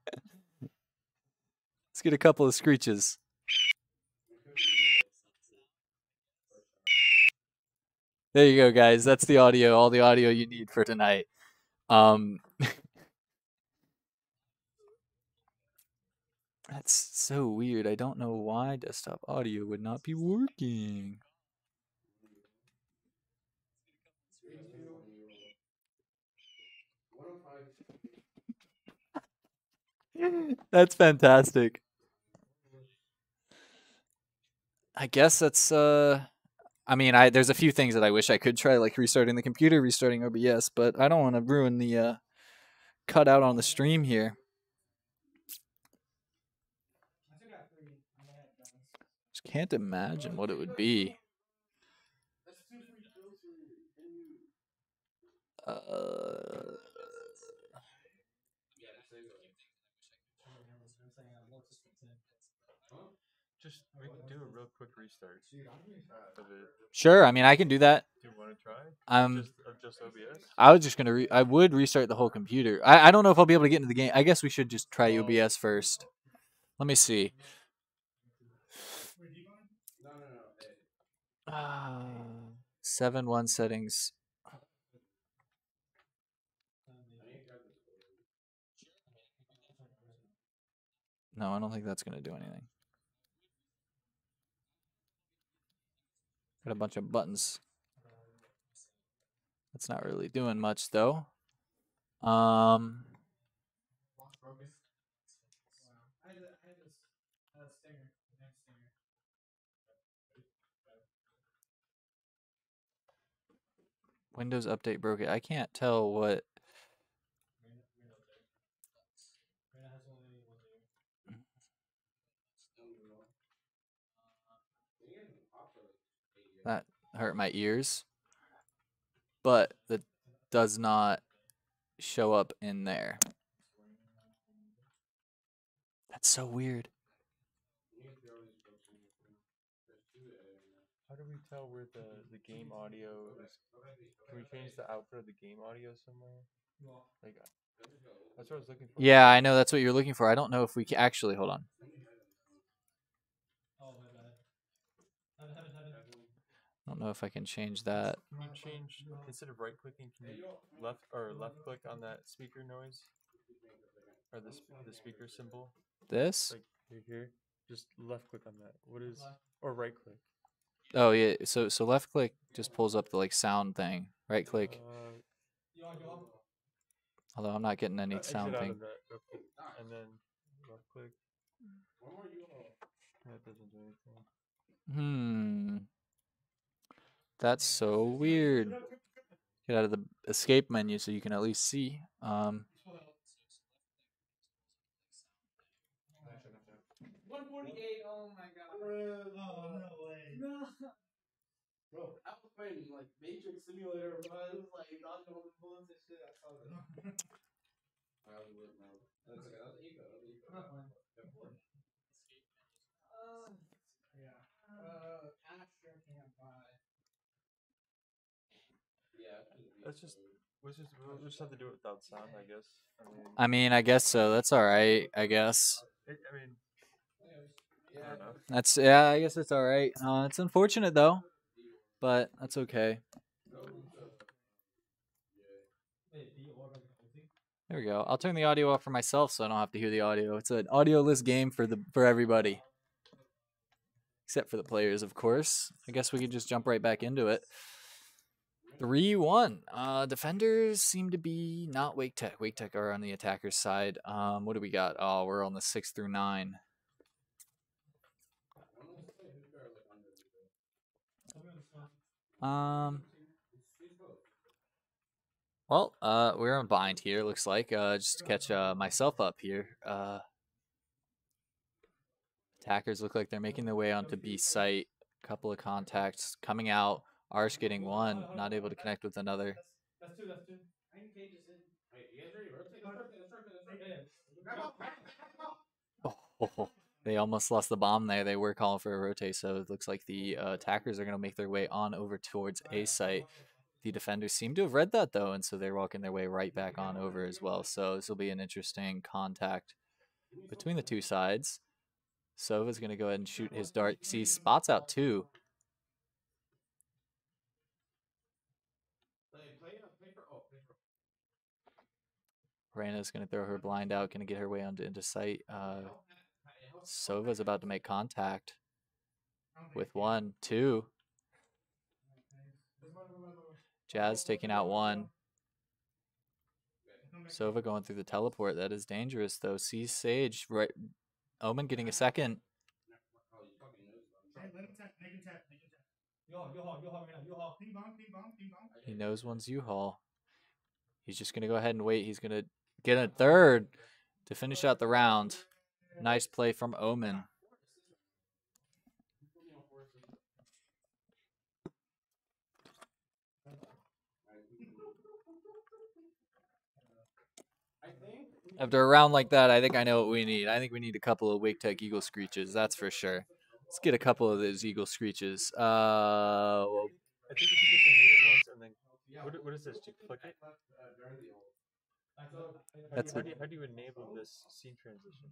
S1: Let's get a couple of screeches. There you go, guys. That's the audio, all the audio you need for tonight. That's so weird. I don't know why desktop audio would not be working. That's fantastic. I guess that's I mean, there's a few things that I wish I could try, like restarting the computer, restarting OBS, but I don't want to ruin the cutout on the stream here. Just can't imagine what it would be.
S4: Just we can do a real quick restart.
S1: Sure, I mean I can do that.
S4: Do you want to try? Just OBS.
S1: I was just gonna. I would restart the whole computer. I don't know if I'll be able to get into the game. I guess we should just try OBS first. Let me see. 7.1 settings. No, I don't think that's gonna do anything. Got a bunch of buttons. That's not really doing much though. Windows update broke it. I can't tell what hurt my ears, but that does not show up in there. That's so weird.
S4: How do we tell where the game audio is? Can we change the output of the game audio somewhere? Like, that's what I was looking for.
S1: Yeah, I know that's what you're looking for. I don't know if we can actually hold on. I don't know if I can change that.
S4: Can you change, instead of right clicking, can you left click on that speaker noise? Or the speaker symbol?
S1: This?
S4: Like here. Just left click on that. What is, or right click?
S1: Oh yeah, so left click just pulls up the like sound thing. Right click. Although I'm not getting any
S4: Exit
S1: sound
S4: out
S1: thing.
S4: of that real quick, and then left click. That doesn't do anything.
S1: That's so weird. Get out of the escape menu so you can at least see.
S5: 148. Oh my god. Oh no way. No. Bro, I was playing like Matrix Simulator, bro. It was like dodging all the bullets and shit. I saw that. I was with no. That's okay. That was eco. That was eco. Yeah. After can't buy. Yeah.
S4: We'll just have to do it without sound, I guess.
S1: I mean, I guess so. That's all right. I guess.
S4: I don't know.
S1: That's I guess it's all right. It's unfortunate though, but that's okay. There we go. I'll turn the audio off for myself so I don't have to hear the audio. It's an audioless game for everybody, except for the players, of course. I guess we could just jump right back into it. 3-1. Defenders seem to be not Wake Tech. Wake Tech are on the attacker's side. What do we got? Oh, we're on the 6 through 9. Well, we're on bind here, looks like. Just to catch myself up here. Attackers look like they're making their way onto B site. Couple of contacts coming out. Arsh getting one, not able to connect with another.
S5: That's two. I need cages in. Wait, you guys ready? Rotate.
S1: Oh, they almost lost the bomb there. They were calling for a rotate, so it looks like the attackers are going to make their way on over towards A site. The defenders seem to have read that, though, and so they're walking their way right back on over as well. So this will be an interesting contact between the two sides. Sova's going to go ahead and shoot his dart. See, spots out two. Reina's going to throw her blind out, going to get her way into sight. Sova's about to make contact with 1, 2. Jazz taking out 1. Sova going through the teleport. That is dangerous, though. Sees Sage. Right. Omen getting a second. He knows one's U-Haul. He's just going to go ahead and wait. He's going to get a third to finish out the round. Nice play from Omen. After a round like that, I think I know what we need. I think we need a couple of Wake Tech Eagle Screeches, that's for sure. Let's get a couple of those Eagle Screeches. Well,
S4: I think you can just mute it once and then. What is this? Do you click it? How do you enable this scene transition?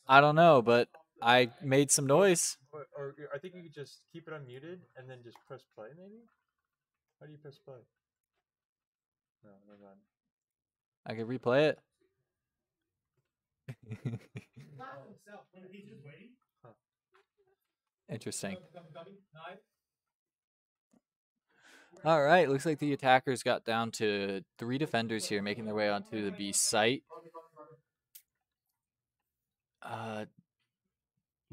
S1: I don't know, but I made some noise.
S4: Or I think you could just keep it unmuted and then just press play, maybe? How do you press play? No, never mind.
S1: I can replay it. Interesting. All right, looks like the attackers got down to 3 defenders here, making their way onto the B site.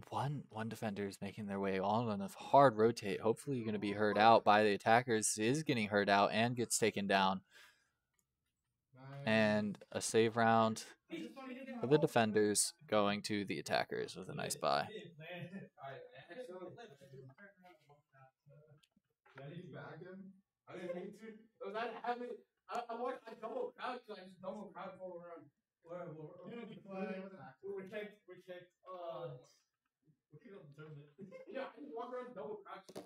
S1: One defender is making their way on a hard rotate. Hopefully, going to be heard out by the attackers. Is getting heard out and gets taken down. And a save round for the defenders, going to the attackers with a nice buy.
S5: I didn't back him. I didn't mean to. It was that habit. I double crouch. I just double crouch all around. We checked. Yeah, I just walk around double crouch.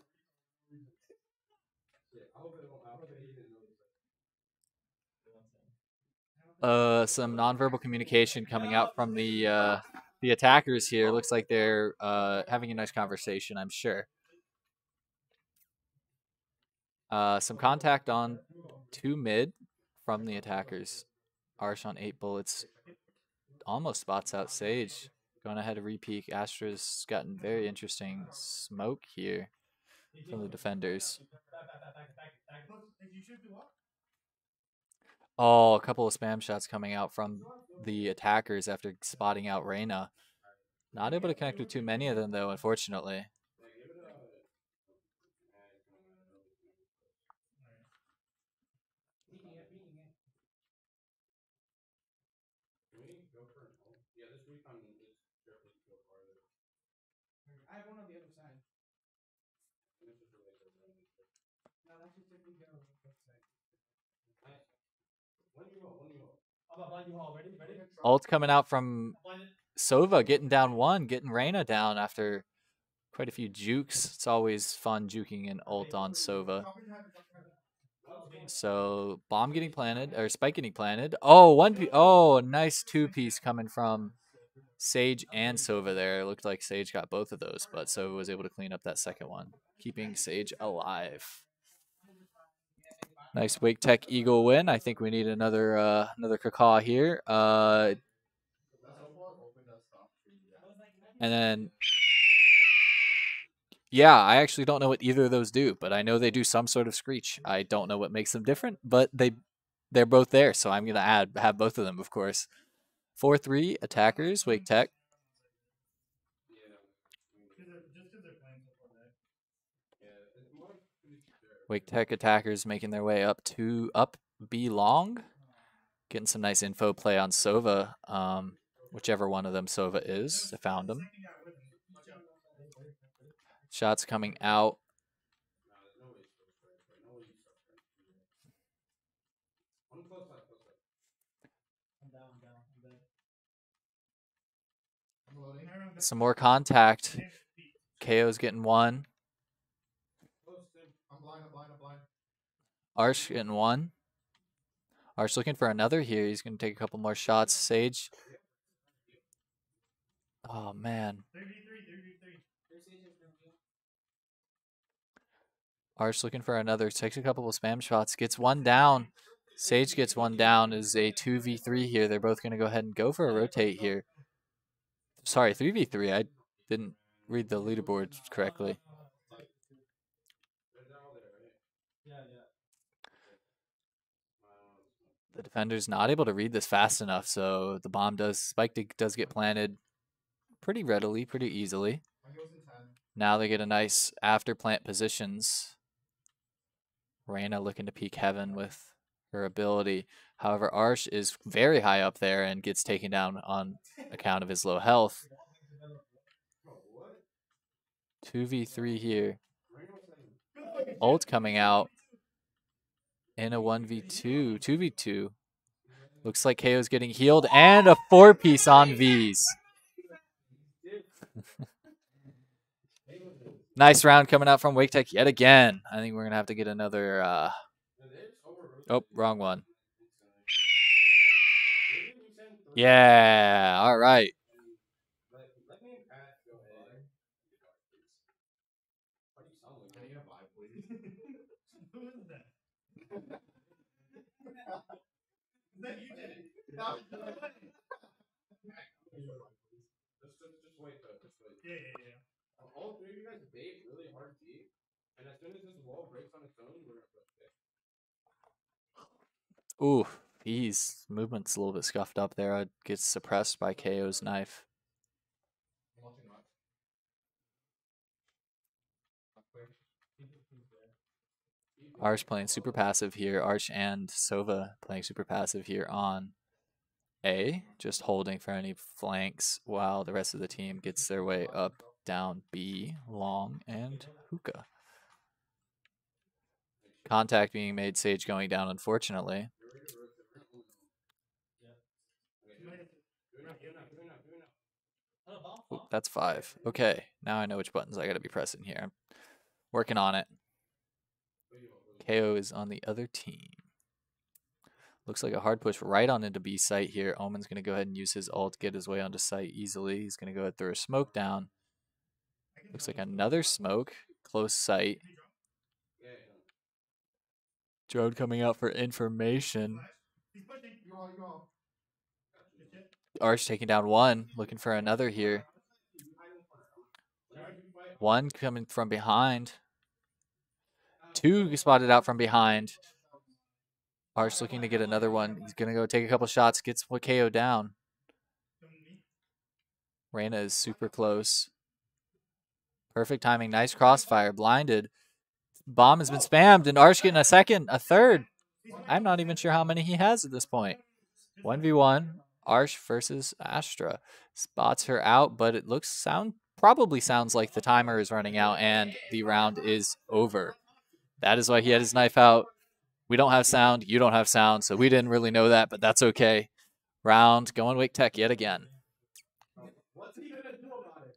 S5: Yeah, I hope he didn't notice.
S1: Some nonverbal communication coming out from the attackers here. Looks like they're having a nice conversation, I'm sure. Some contact on 2 mid from the attackers. Arsh on 8 bullets. Almost spots out Sage. Going ahead of repeat. Astra's gotten very interesting smoke here from the defenders. Oh, a couple of spam shots coming out from the attackers after spotting out Reyna. Not able to connect with too many of them, though, unfortunately.
S5: I have one on the other side. No, that's just if we go. When you go. I'm about you all ready?
S1: Ult coming out from Sova, getting down 1, getting Reyna down after quite a few jukes. It's always fun juking an ult on Sova. So bomb getting planted, or spike getting planted. Oh, a nice 2-piece coming from Sage and Sova there. It looked like Sage got both of those, but Sova was able to clean up that second one, keeping Sage alive. Nice Wake Tech Eagle win. I think we need another cacaw here. And then, yeah, I actually don't know what either of those do, but I know they do some sort of screech. I don't know what makes them different, but they're both there, so I'm gonna have both of them, of course. 4-3 attackers, Wake Tech. Wake Tech attackers making their way up B long. Getting some nice info play on Sova. Whichever one of them Sova is. I found him. Shots coming out. Some more contact. KO's getting 1. Arsh getting 1. Arsh looking for another here. He's going to take a couple more shots. Sage. Oh, man. Arsh looking for another. Takes a couple of spam shots. Gets 1 down. Sage gets 1 down. Is a 2v3 here. They're both going to go ahead and go for a rotate here. Sorry, 3v3. I didn't read the leaderboard correctly. The defender's not able to read this fast enough, so the bomb spike does get planted pretty readily, pretty easily. Now they get a nice after plant positions. Reyna looking to peek heaven with her ability. However, Arsh is very high up there and gets taken down on account of his low health. 2v3 here. Ult coming out in a 1v2, 2v2. Looks like KO's getting healed and a 4-piece on Vs. Nice round coming out from Wake Tech yet again. I think we're going to have to get another... Oh, wrong one. Yeah, all right.
S5: All 3 of you guys bait really hard deep, and as soon as this wall breaks on its own, we're gonna
S1: Ooh, his movement's a little bit scuffed up there. It gets suppressed by KO's knife. Arsh playing super passive here. Arsh and Sova playing super passive here on A, just holding for any flanks while the rest of the team gets their way up, down B, long, and hookah. Contact being made, Sage going down, unfortunately. Oop, that's 5. Okay, now I know which buttons I gotta be pressing here. I'm working on it. KO is on the other team. Looks like a hard push right on into B site here. Omen's gonna go ahead and use his ult, get his way onto site easily. He's gonna go ahead and throw a smoke down. Looks like another smoke. Close sight. Drone coming out for information. Arch taking down 1, looking for another here. 1 coming from behind. 2 spotted out from behind. Arch looking to get another one. He's going to go take a couple shots, gets KO down. Reyna is super close. Perfect timing, nice crossfire, blinded. Bomb has been spammed, and Arch getting a second, a third. I'm not even sure how many he has at this point. 1v1, Arch versus Astra. Spots her out, but it probably sounds like the timer is running out and the round is over. That is why he had his knife out. We don't have sound, you don't have sound, so we didn't really know that, but that's okay. Round going Wake Tech yet again.
S5: What's he gonna do about it?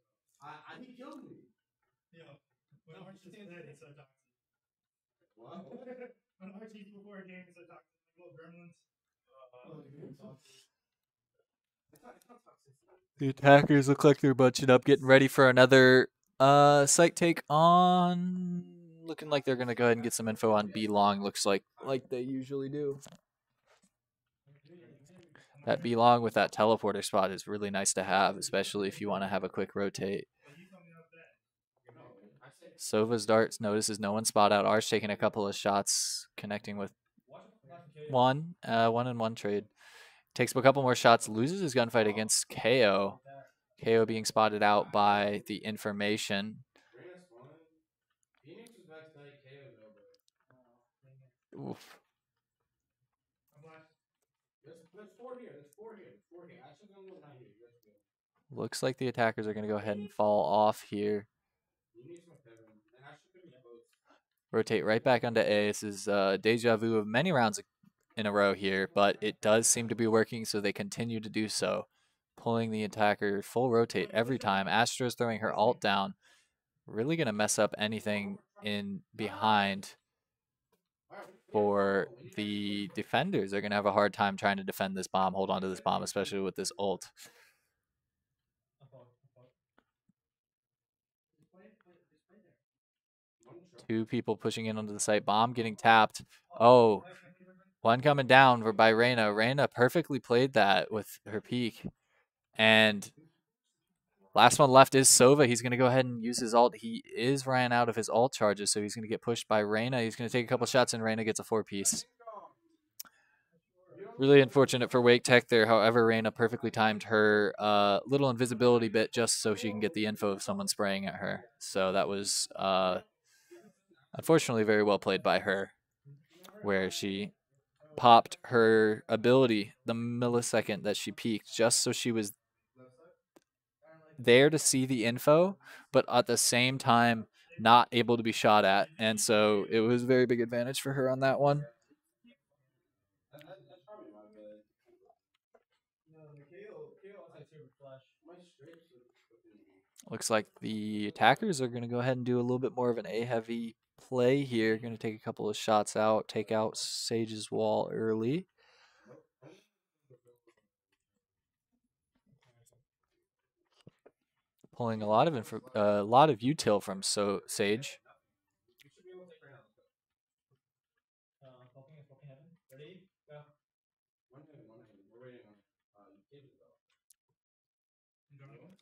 S5: He killed me.
S7: Yeah. When Archie's dead, it's so toxic.
S5: What?
S7: When Archie's before a game, it's so toxic. Little gremlins.
S1: The attackers look like they're bunching up, getting ready for another site take on. Looking like they're going to go ahead and get some info on B long. Looks like they usually do. That B long with that teleporter spot is really nice to have, especially if you want to have a quick rotate. Sova's darts notices no one spot out. Arch taking a couple of shots, connecting with 1 and 1 trade. Takes a couple more shots, loses his gunfight against KO. KO being spotted out by the information. Oof. Looks like the attackers are going to go ahead and fall off here. Rotate right back onto A. This is deja vu of many rounds in a row here, but it does seem to be working, so they continue to do so. Pulling the attacker full rotate every time. Astra's throwing her ult down. Really going to mess up anything in behind for the defenders. They're going to have a hard time trying to defend this bomb, hold on to this bomb, especially with this ult. Two people pushing in onto the site. Bomb getting tapped. Oh, 1 coming down by Reyna. Reyna perfectly played that with her peek. And last one left is Sova. He's going to go ahead and use his ult. He is ran out of his ult charges, so he's going to get pushed by Reyna. He's going to take a couple shots, and Reyna gets a 4-piece. Really unfortunate for Wake Tech there. However, Reyna perfectly timed her little invisibility bit just so she can get the info of someone spraying at her. So that was unfortunately very well played by her, where she popped her ability the millisecond that she peeked just so she was there to see the info, but at the same time not able to be shot at. And so it was a very big advantage for her on that one. Looks like the attackers are going to go ahead and do a little bit more of an A-heavy play here. Going to take a couple of shots out, take out Sage's wall early. Pulling a lot of util from Sage.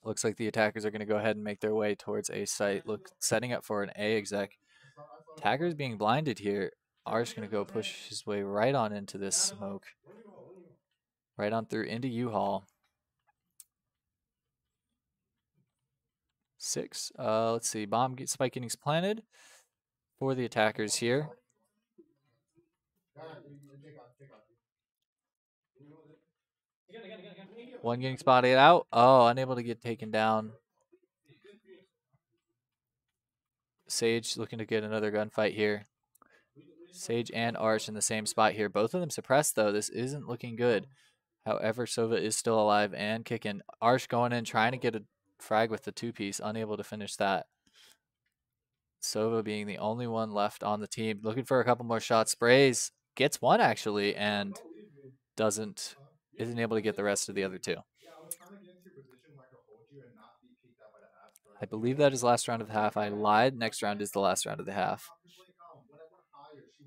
S1: Looks like the attackers are going to go ahead and make their way towards A site. Setting up for an A exec. Attackers being blinded here. Ar's going to go push his way right on into this smoke. Right on through into U-Haul. 6. Let's see. Spike getting planted for the attackers here. One getting spotted out. Oh, unable to get taken down. Sage looking to get another gunfight here. Sage and Arch in the same spot here. Both of them suppressed, though. This isn't looking good. However, Sova is still alive and kicking. Arch going in, trying to get a frag with the 2-piece, unable to finish that. Sova being the only one left on the team. Looking for a couple more shots. Sprays, gets one actually, and isn't able to get the rest of the other two. I believe that is last round of the half. I lied. Next round is the last round of the half.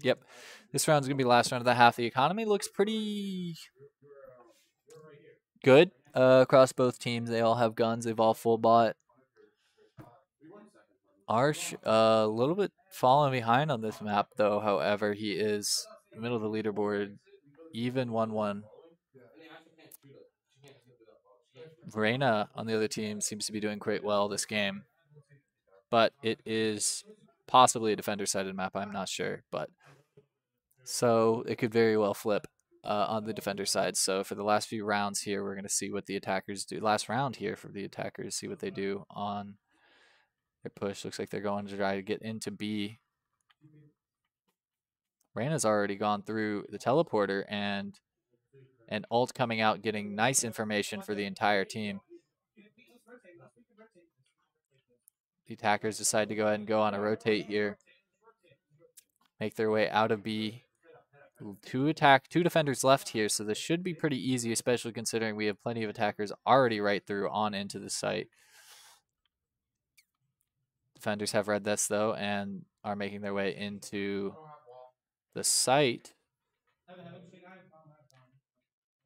S1: Yep. This round is going to be last round of the half. The economy looks pretty good across both teams. They all have guns. They've all full bought. Arsh, a little bit falling behind on this map, though. However, he is middle of the leaderboard, even 1-1. Reyna on the other team seems to be doing quite well this game, but it is possibly a defender-sided map. I'm not sure, but so it could very well flip on the defender side. So for the last few rounds here, we're going to see what the attackers do. Last round here for the attackers, see what they do on their push. Looks like they're going to try to get into B. Reyna's already gone through the teleporter and an ult coming out, getting nice information for the entire team. The attackers decide to go ahead and go on a rotate here. Make their way out of B. Two defenders left here, so this should be pretty easy, especially considering we have plenty of attackers already right through on into the site. Defenders have read this, though, and are making their way into the site.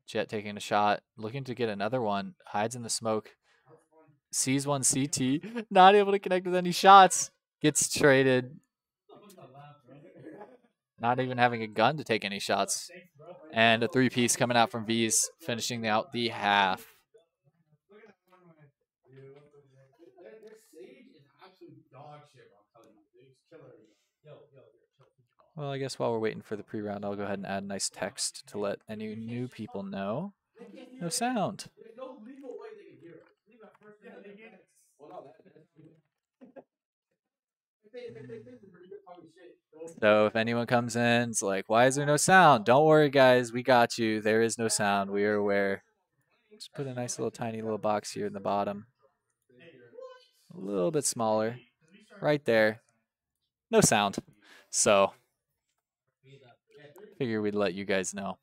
S1: Jett taking a shot, looking to get another one, hides in the smoke, sees one CT, not able to connect with any shots, gets traded, not even having a gun to take any shots, and a 3-piece coming out from V's, finishing out the half. Well, I guess while we're waiting for the pre-round, I'll go ahead and add a nice text to let any new people know. No sound. So if anyone comes in, it's like, why is there no sound? Don't worry, guys. We got you. There is no sound. We are aware. Just put a nice little tiny little box here in the bottom. A little bit smaller. Right there. No sound. So figure we'd let you guys know.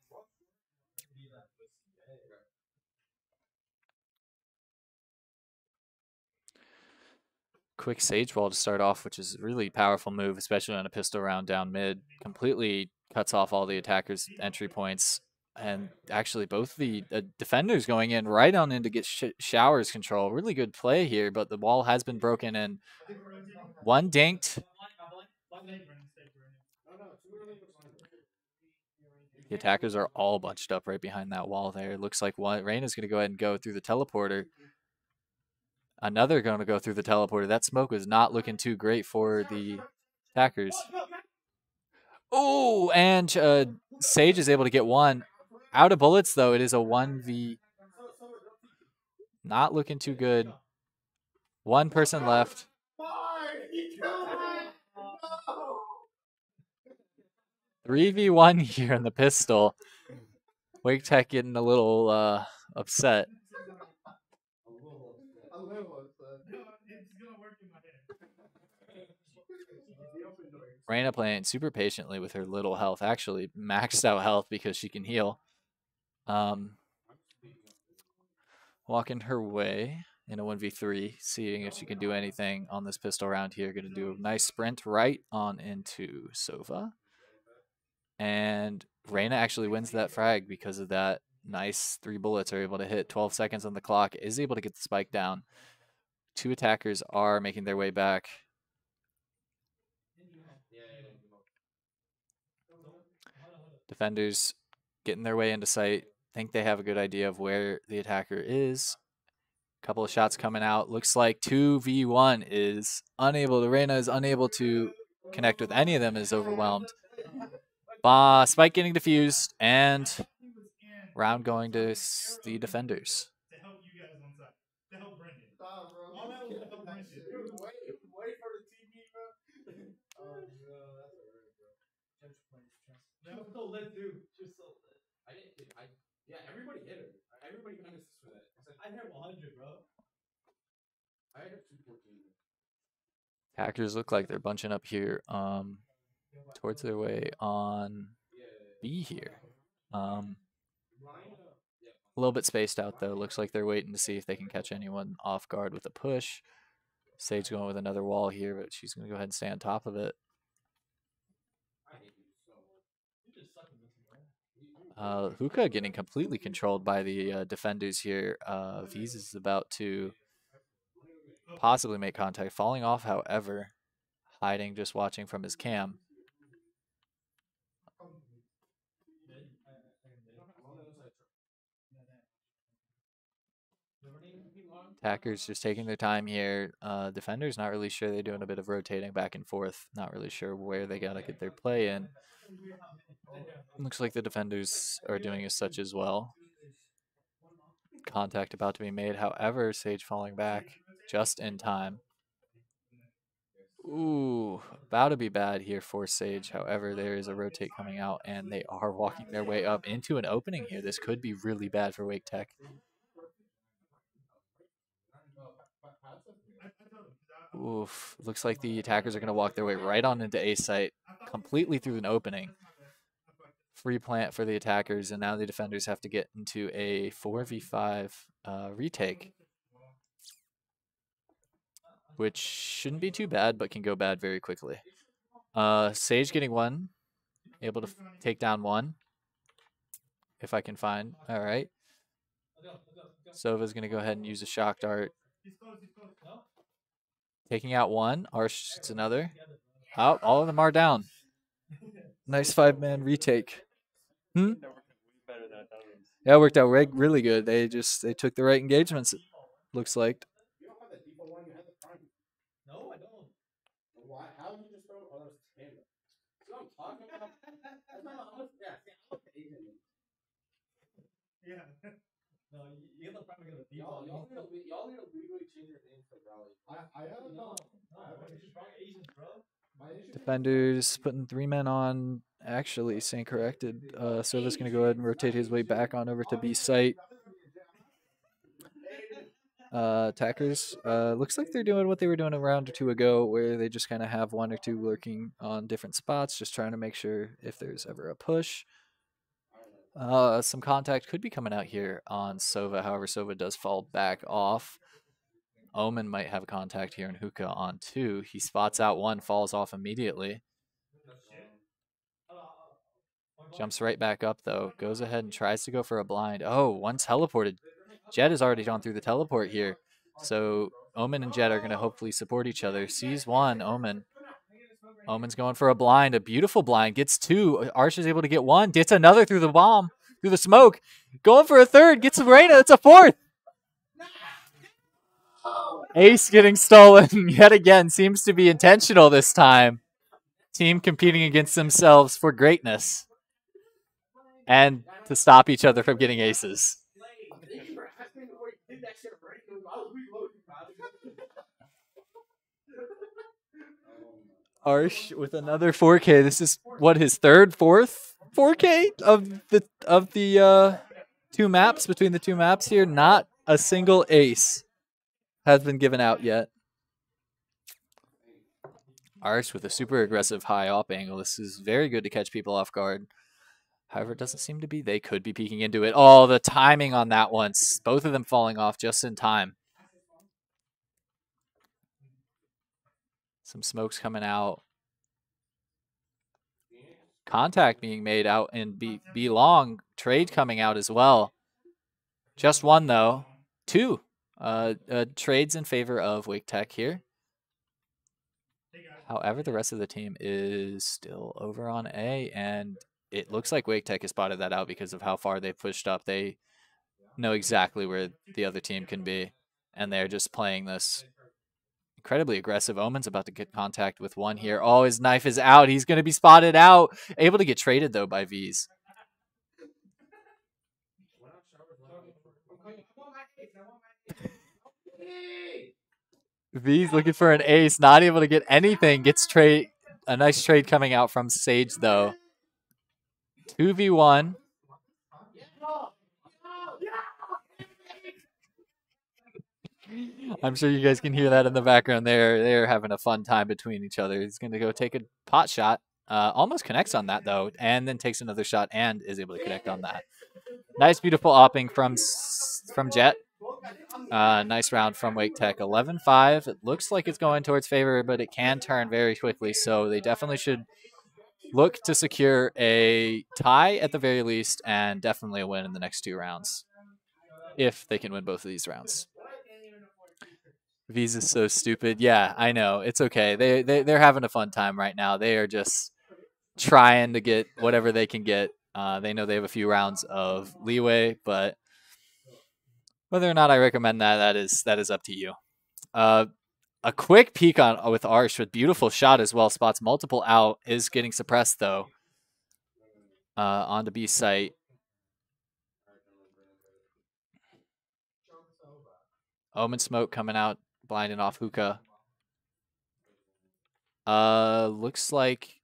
S1: Quick Sage Wall to start off, which is a really powerful move, especially on a pistol round down mid. Completely cuts off all the attackers' entry points. And actually both the defenders going in right on in to get Showers control. Really good play here, but the wall has been broken and one dinked. The attackers are all bunched up right behind that wall there. It looks like Reyna's going to go ahead and go through the teleporter. Another going to go through the teleporter. That smoke was not looking too great for the attackers. Oh, and Sage is able to get one. Out of bullets, though, it is a 1v. Not looking too good. One person left. 3v1 here in the pistol. Wake Tech getting a little upset. Reyna playing super patiently with her little health. Actually, maxed out health because she can heal. Walking her way in a 1v3, seeing if she can do anything on this pistol round here. Going to do a nice sprint right on into Sova. And Reyna actually wins that frag because of that. Nice 3 bullets are able to hit. 12 seconds on the clock. Is able to get the spike down. 2 attackers are making their way back. Defenders getting their way into sight. Think they have a good idea of where the attacker is. Couple of shots coming out. Looks like 2v1 is unable to. Reyna is unable to connect with any of them. Is overwhelmed. Spike getting diffused and round going to the defenders.
S7: To help you guys on side. To help Brendan. Wait for the TV, bro.
S5: She was so lit too. She was so lit. Yeah, everybody hit her. Everybody kind of for that. I hit 100, bro. I hit 214.
S1: Hackers look like they're bunching up here towards their way on B here. A little bit spaced out though. Looks like they're waiting to see if they can catch anyone off guard with a push. Sage going with another wall here, but she's going to go ahead and stay on top of it. Hookah getting completely controlled by the defenders here. V's is about to possibly make contact. Falling off, however. Hiding, just watching from his cam. Attackers just taking their time here. Defenders not really sure. They're doing a bit of rotating back and forth. Not really sure where they gotta get their play in. Looks like the defenders are doing as such as well. Contact about to be made. However, Sage falling back just in time. Ooh, about to be bad here for Sage. However, there is a rotate coming out, and they are walking their way up into an opening here. This could be really bad for Wake Tech. Oof, looks like the attackers are going to walk their way right on into A site, completely through an opening. Free plant for the attackers, and now the defenders have to get into a 4v5 retake, which shouldn't be too bad, but can go bad very quickly. Sage getting one, able to take down one, if I can find. All right. Sova's going to go ahead and use a shock dart. Taking out one. Arsh shoots another. Oh, all of them are down. Nice 5-man retake. Yeah, it worked out really good. They took the right engagements, it looks like.
S5: You don't have the default one, you have the prime. No, I don't. Why? How did you just throw other camera? That's what I'm talking about. That's not honest.
S7: Yeah. No, you get the prime because of the default.
S5: Y'all need to legally change your name to Rally. I have no.
S7: Asians, bro.
S1: Defenders putting 3 men on. Actually, Saint corrected. Sova's going to go ahead and rotate his way back on over to B site. Attackers, looks like they're doing what they were doing a round or two ago, where they just kind of have 1 or 2 lurking on different spots, just trying to make sure if there's ever a push. Some contact could be coming out here on Sova. However, Sova does fall back off. Omen might have a contact here in Hookah on 2. He spots out 1, falls off immediately. Jumps right back up, though. Goes ahead and tries to go for a blind. Oh, 1's teleported. Jet has already gone through the teleport here. So Omen and Jet are going to hopefully support each other. Sees 1, Omen. Omen's going for a blind. A beautiful blind. Gets 2. Arsh is able to get 1. Gets another through the bomb. Through the smoke. Going for a 3rd. Gets Reyna. It's a 4th. Ace getting stolen yet again. Seems to be intentional this time. Team competing against themselves for greatness. And to stop each other from getting aces. Arsh with another 4K. This is what, his 3rd, 4th 4K of the 2 maps, between the 2 maps here. Not a single ace has been given out yet. Arsh with a super aggressive high op angle. This is very good to catch people off guard. However, it doesn't seem to be. They could be peeking into it. Oh, the timing on that one. Both of them falling off just in time. Some smokes coming out. Contact being made out in B long. Trade coming out as well. Just 1, though. 2. Trades in favor of Wake Tech here. However, the rest of the team is still over on A, and it looks like Wake Tech has spotted that out because of how far they've pushed up. They know exactly where the other team can be, and they're just playing this incredibly aggressive. Omen's about to get contact with 1 here. Oh, his knife is out. He's going to be spotted out. Able to get traded, though, by V's. V's looking for an ace, not able to get anything. Gets a nice trade coming out from Sage, though. 2v1. I'm sure you guys can hear that in the background. They're having a fun time between each other. He's going to go take a pot shot. Almost connects on that, though, and then takes another shot and is able to connect on that. Nice, beautiful opping from Jet. Nice round from Wake Tech. 11-5. It looks like it's going towards favor, but it can turn very quickly, so they definitely should look to secure a tie at the very least and definitely a win in the next 2 rounds, if they can win both of these rounds. Visa's so stupid. Yeah, I know. It's okay. They're having a fun time right now. They are just trying to get whatever they can get. They know they have a few rounds of leeway, but whether or not I recommend that is up to you. A quick peek on with Arsh with beautiful shot as well. Spots multiple out. Is getting suppressed though. On the B site. Omen smoke coming out, blinding off Hookah. Looks like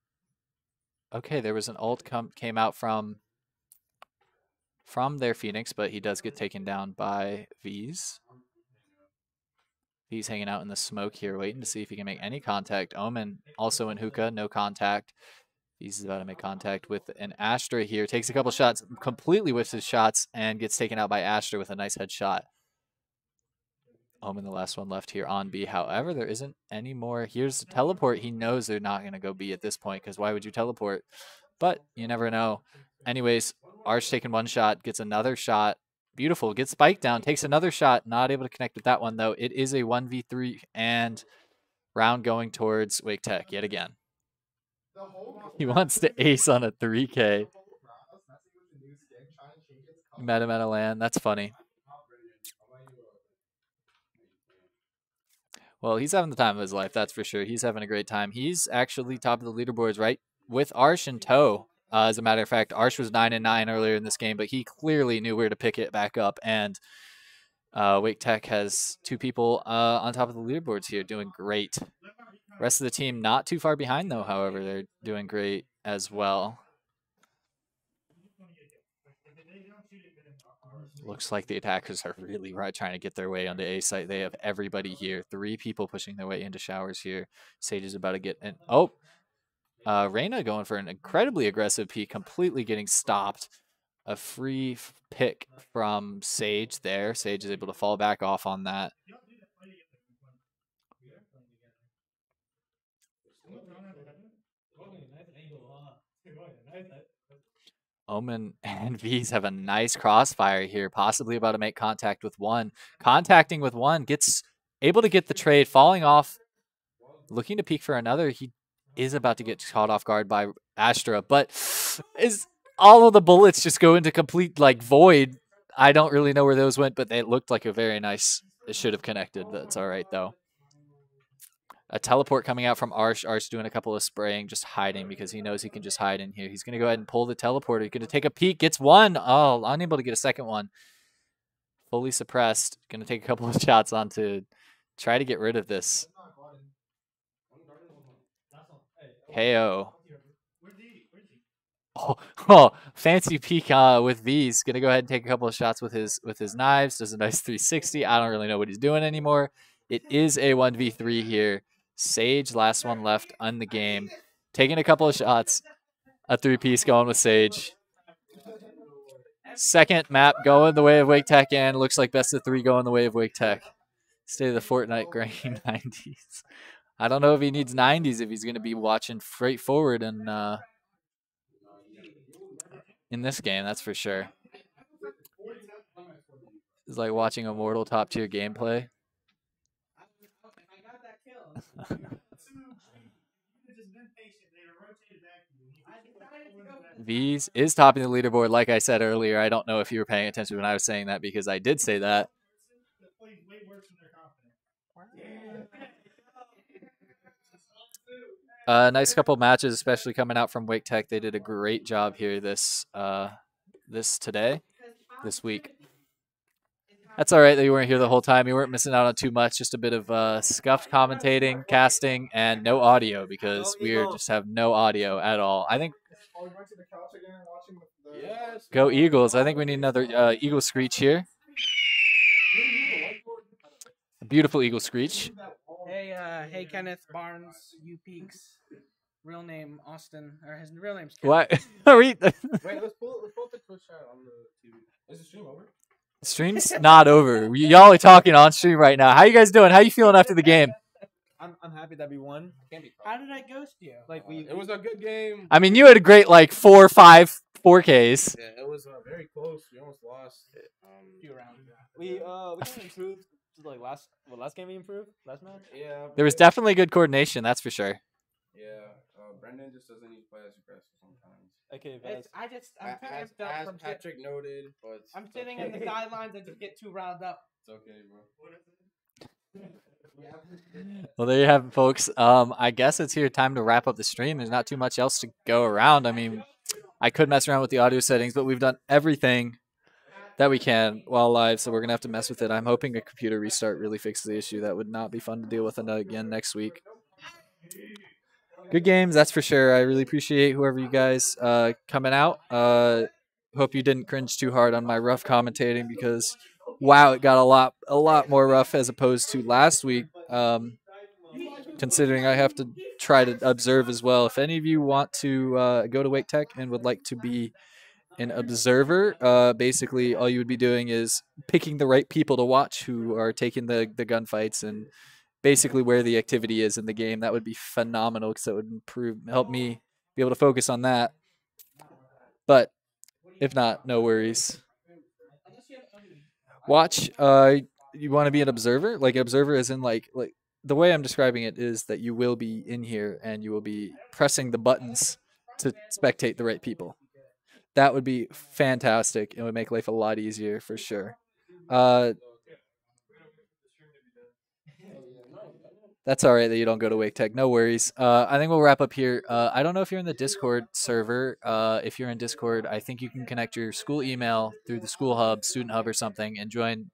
S1: okay. There was an ult came out from their Phoenix, but he does get taken down by V's. V's hanging out in the smoke here, waiting to see if he can make any contact. Omen also in Hookah, no contact. V's is about to make contact with an Astra here. Takes a couple shots, completely whiffs his shots, and gets taken out by Astra with a nice headshot. Omen, the last one left here on B. However, there isn't any more. Here's the teleport. He knows they're not going to go B at this point, because why would you teleport? But you never know. Anyways, Arsh taking one shot, gets another shot. Beautiful. Gets spiked down, takes another shot. Not able to connect with that one, though. It is a 1v3 and round going towards Wake Tech yet again. He wants to ace on a 3K. Meta land. That's funny. Well, he's having the time of his life, that's for sure. He's having a great time. He's actually top of the leaderboards, right, with Arsh in tow. As a matter of fact, Arsh was 9-9 earlier in this game, but he clearly knew where to pick it back up. And Wake Tech has 2 people on top of the leaderboards here doing great. Rest of the team not too far behind, though, however. They're doing great as well. Looks like the attackers are really trying to get their way onto A site. They have everybody here. 3 people pushing their way into showers here. Sage is about to get in. Oh! Reyna going for an incredibly aggressive peek, completely getting stopped. A free pick from Sage there. Sage is able to fall back off on that. Omen and V's have a nice crossfire here, possibly about to make contact with one. Contacting with one, gets able to get the trade, falling off, looking to peek for another. He is about to get caught off guard by Astra, but is all of the bullets just go into complete like void. I don't really know where those went, but they looked like a very nice. It should have connected. That's all right though. A teleport coming out from Arsh. Arsh doing a couple of spraying, just hiding because he knows he can just hide in here. He's going to go ahead and pull the teleporter. He's going to take a peek. Gets one. Oh, unable to get a second one. Fully suppressed. Going to take a couple of shots on to try to get rid of this. KO. Oh, fancy peek with V's. Going to go ahead and take a couple of shots with his knives. Does a nice 360. I don't really know what he's doing anymore. It is a 1v3 here. Sage, last one left on the game. Taking a couple of shots. A 3-piece going with Sage. Second map going the way of Wake Tech, and looks like best of 3 going the way of Wake Tech. State of the Fortnite grain 90s. I don't know if he needs 90s if he's going to be watching straight forward in this game, that's for sure. It's like watching a Mortal top tier gameplay. V's is topping the leaderboard, like I said earlier. I don't know if you were paying attention when I was saying that, because I did say that. Nice couple matches, especially coming out from Wake Tech. They did a great job here this week. That's all right that you weren't here the whole time. You weren't missing out on too much. Just a bit of scuffed commentating, casting, and no audio because we just have no audio at all. I think
S5: Oh, we went to the couch again and watching the.
S4: Yes.
S1: go Eagles. I think we need another Eagle screech here. A beautiful Eagle screech.
S8: Hey, Kenneth Barnes, U Peaks. Real name Austin, or his real name's Kenneth.
S1: What? Are we?
S5: Wait, let's pull up the Twitch chat on the TV. Is the stream over?
S1: Stream's not over. Y'all are talking on stream right now. How you guys doing? How you feeling after the game?
S6: I'm happy that we won.
S8: How did I ghost you?
S6: Like
S5: It was a good game.
S1: I mean, you had a great like 4 or 5 4Ks.
S5: Yeah, it was very close. We almost lost.
S8: Few rounds.
S6: we kind of improved. Like last game we improved last match.
S5: Yeah.
S1: There was definitely good coordination, that's for sure.
S5: Yeah. Brendan just doesn't need to play as aggressive sometimes.
S6: Okay,
S8: I'm kind of done from
S5: Patrick noted, but
S8: I'm sitting in the sidelines and just get too riled up.
S5: It's okay, bro.
S1: Well, there you have it, folks. I guess it's here time to wrap up the stream. There's not too much else to go around. I mean, I could mess around with the audio settings, but we've done everything that we can while live, so we're going to have to mess with it. I'm hoping a computer restart really fixes the issue. That would not be fun to deal with again next week. Good games, that's for sure. I really appreciate whoever you guys coming out. Hope you didn't cringe too hard on my rough commentating because, wow, it got a lot more rough as opposed to last week. Considering I have to try to observe as well. If any of you want to go to Wake Tech and would like to be an observer, basically all you would be doing is picking the right people to watch who are taking the gunfights and basically where the activity is in the game. That would be phenomenal because that would help me be able to focus on that. But if not, no worries. Watch. You want to be an observer? Like observer as in like the way I'm describing it is that you will be in here and you will be pressing the buttons to spectate the right people. That would be fantastic. It would make life a lot easier for sure. That's all right that you don't go to Wake Tech. No worries. I think we'll wrap up here. I don't know if you're in the Discord server. If you're in Discord, I think you can connect your school email through the school hub, student hub or something, and join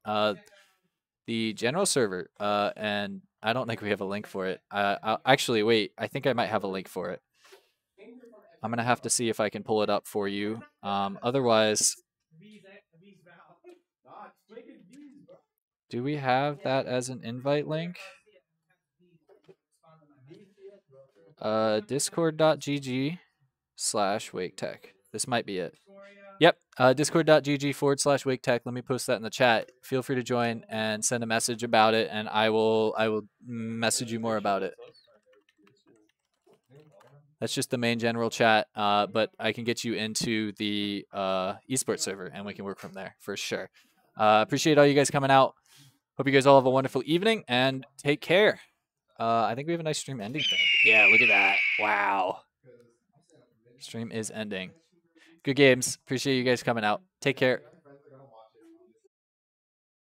S1: the general server. And I don't think we have a link for it. Actually, wait. I think I might have a link for it. I'm going to have to see if I can pull it up for you. Otherwise, do we have that as an invite link? Discord.gg/WakeTech. This might be it. Yep, discord.gg/WakeTech. Let me post that in the chat. Feel free to join and send a message about it, and I will message you more about it. That's just the main general chat, but I can get you into the esports server, and we can work from there for sure. Appreciate all you guys coming out. Hope you guys all have a wonderful evening, and take care. I think we have a nice stream ending thing. Yeah, look at that. Wow. Stream is ending. Good games. Appreciate you guys coming out. Take care.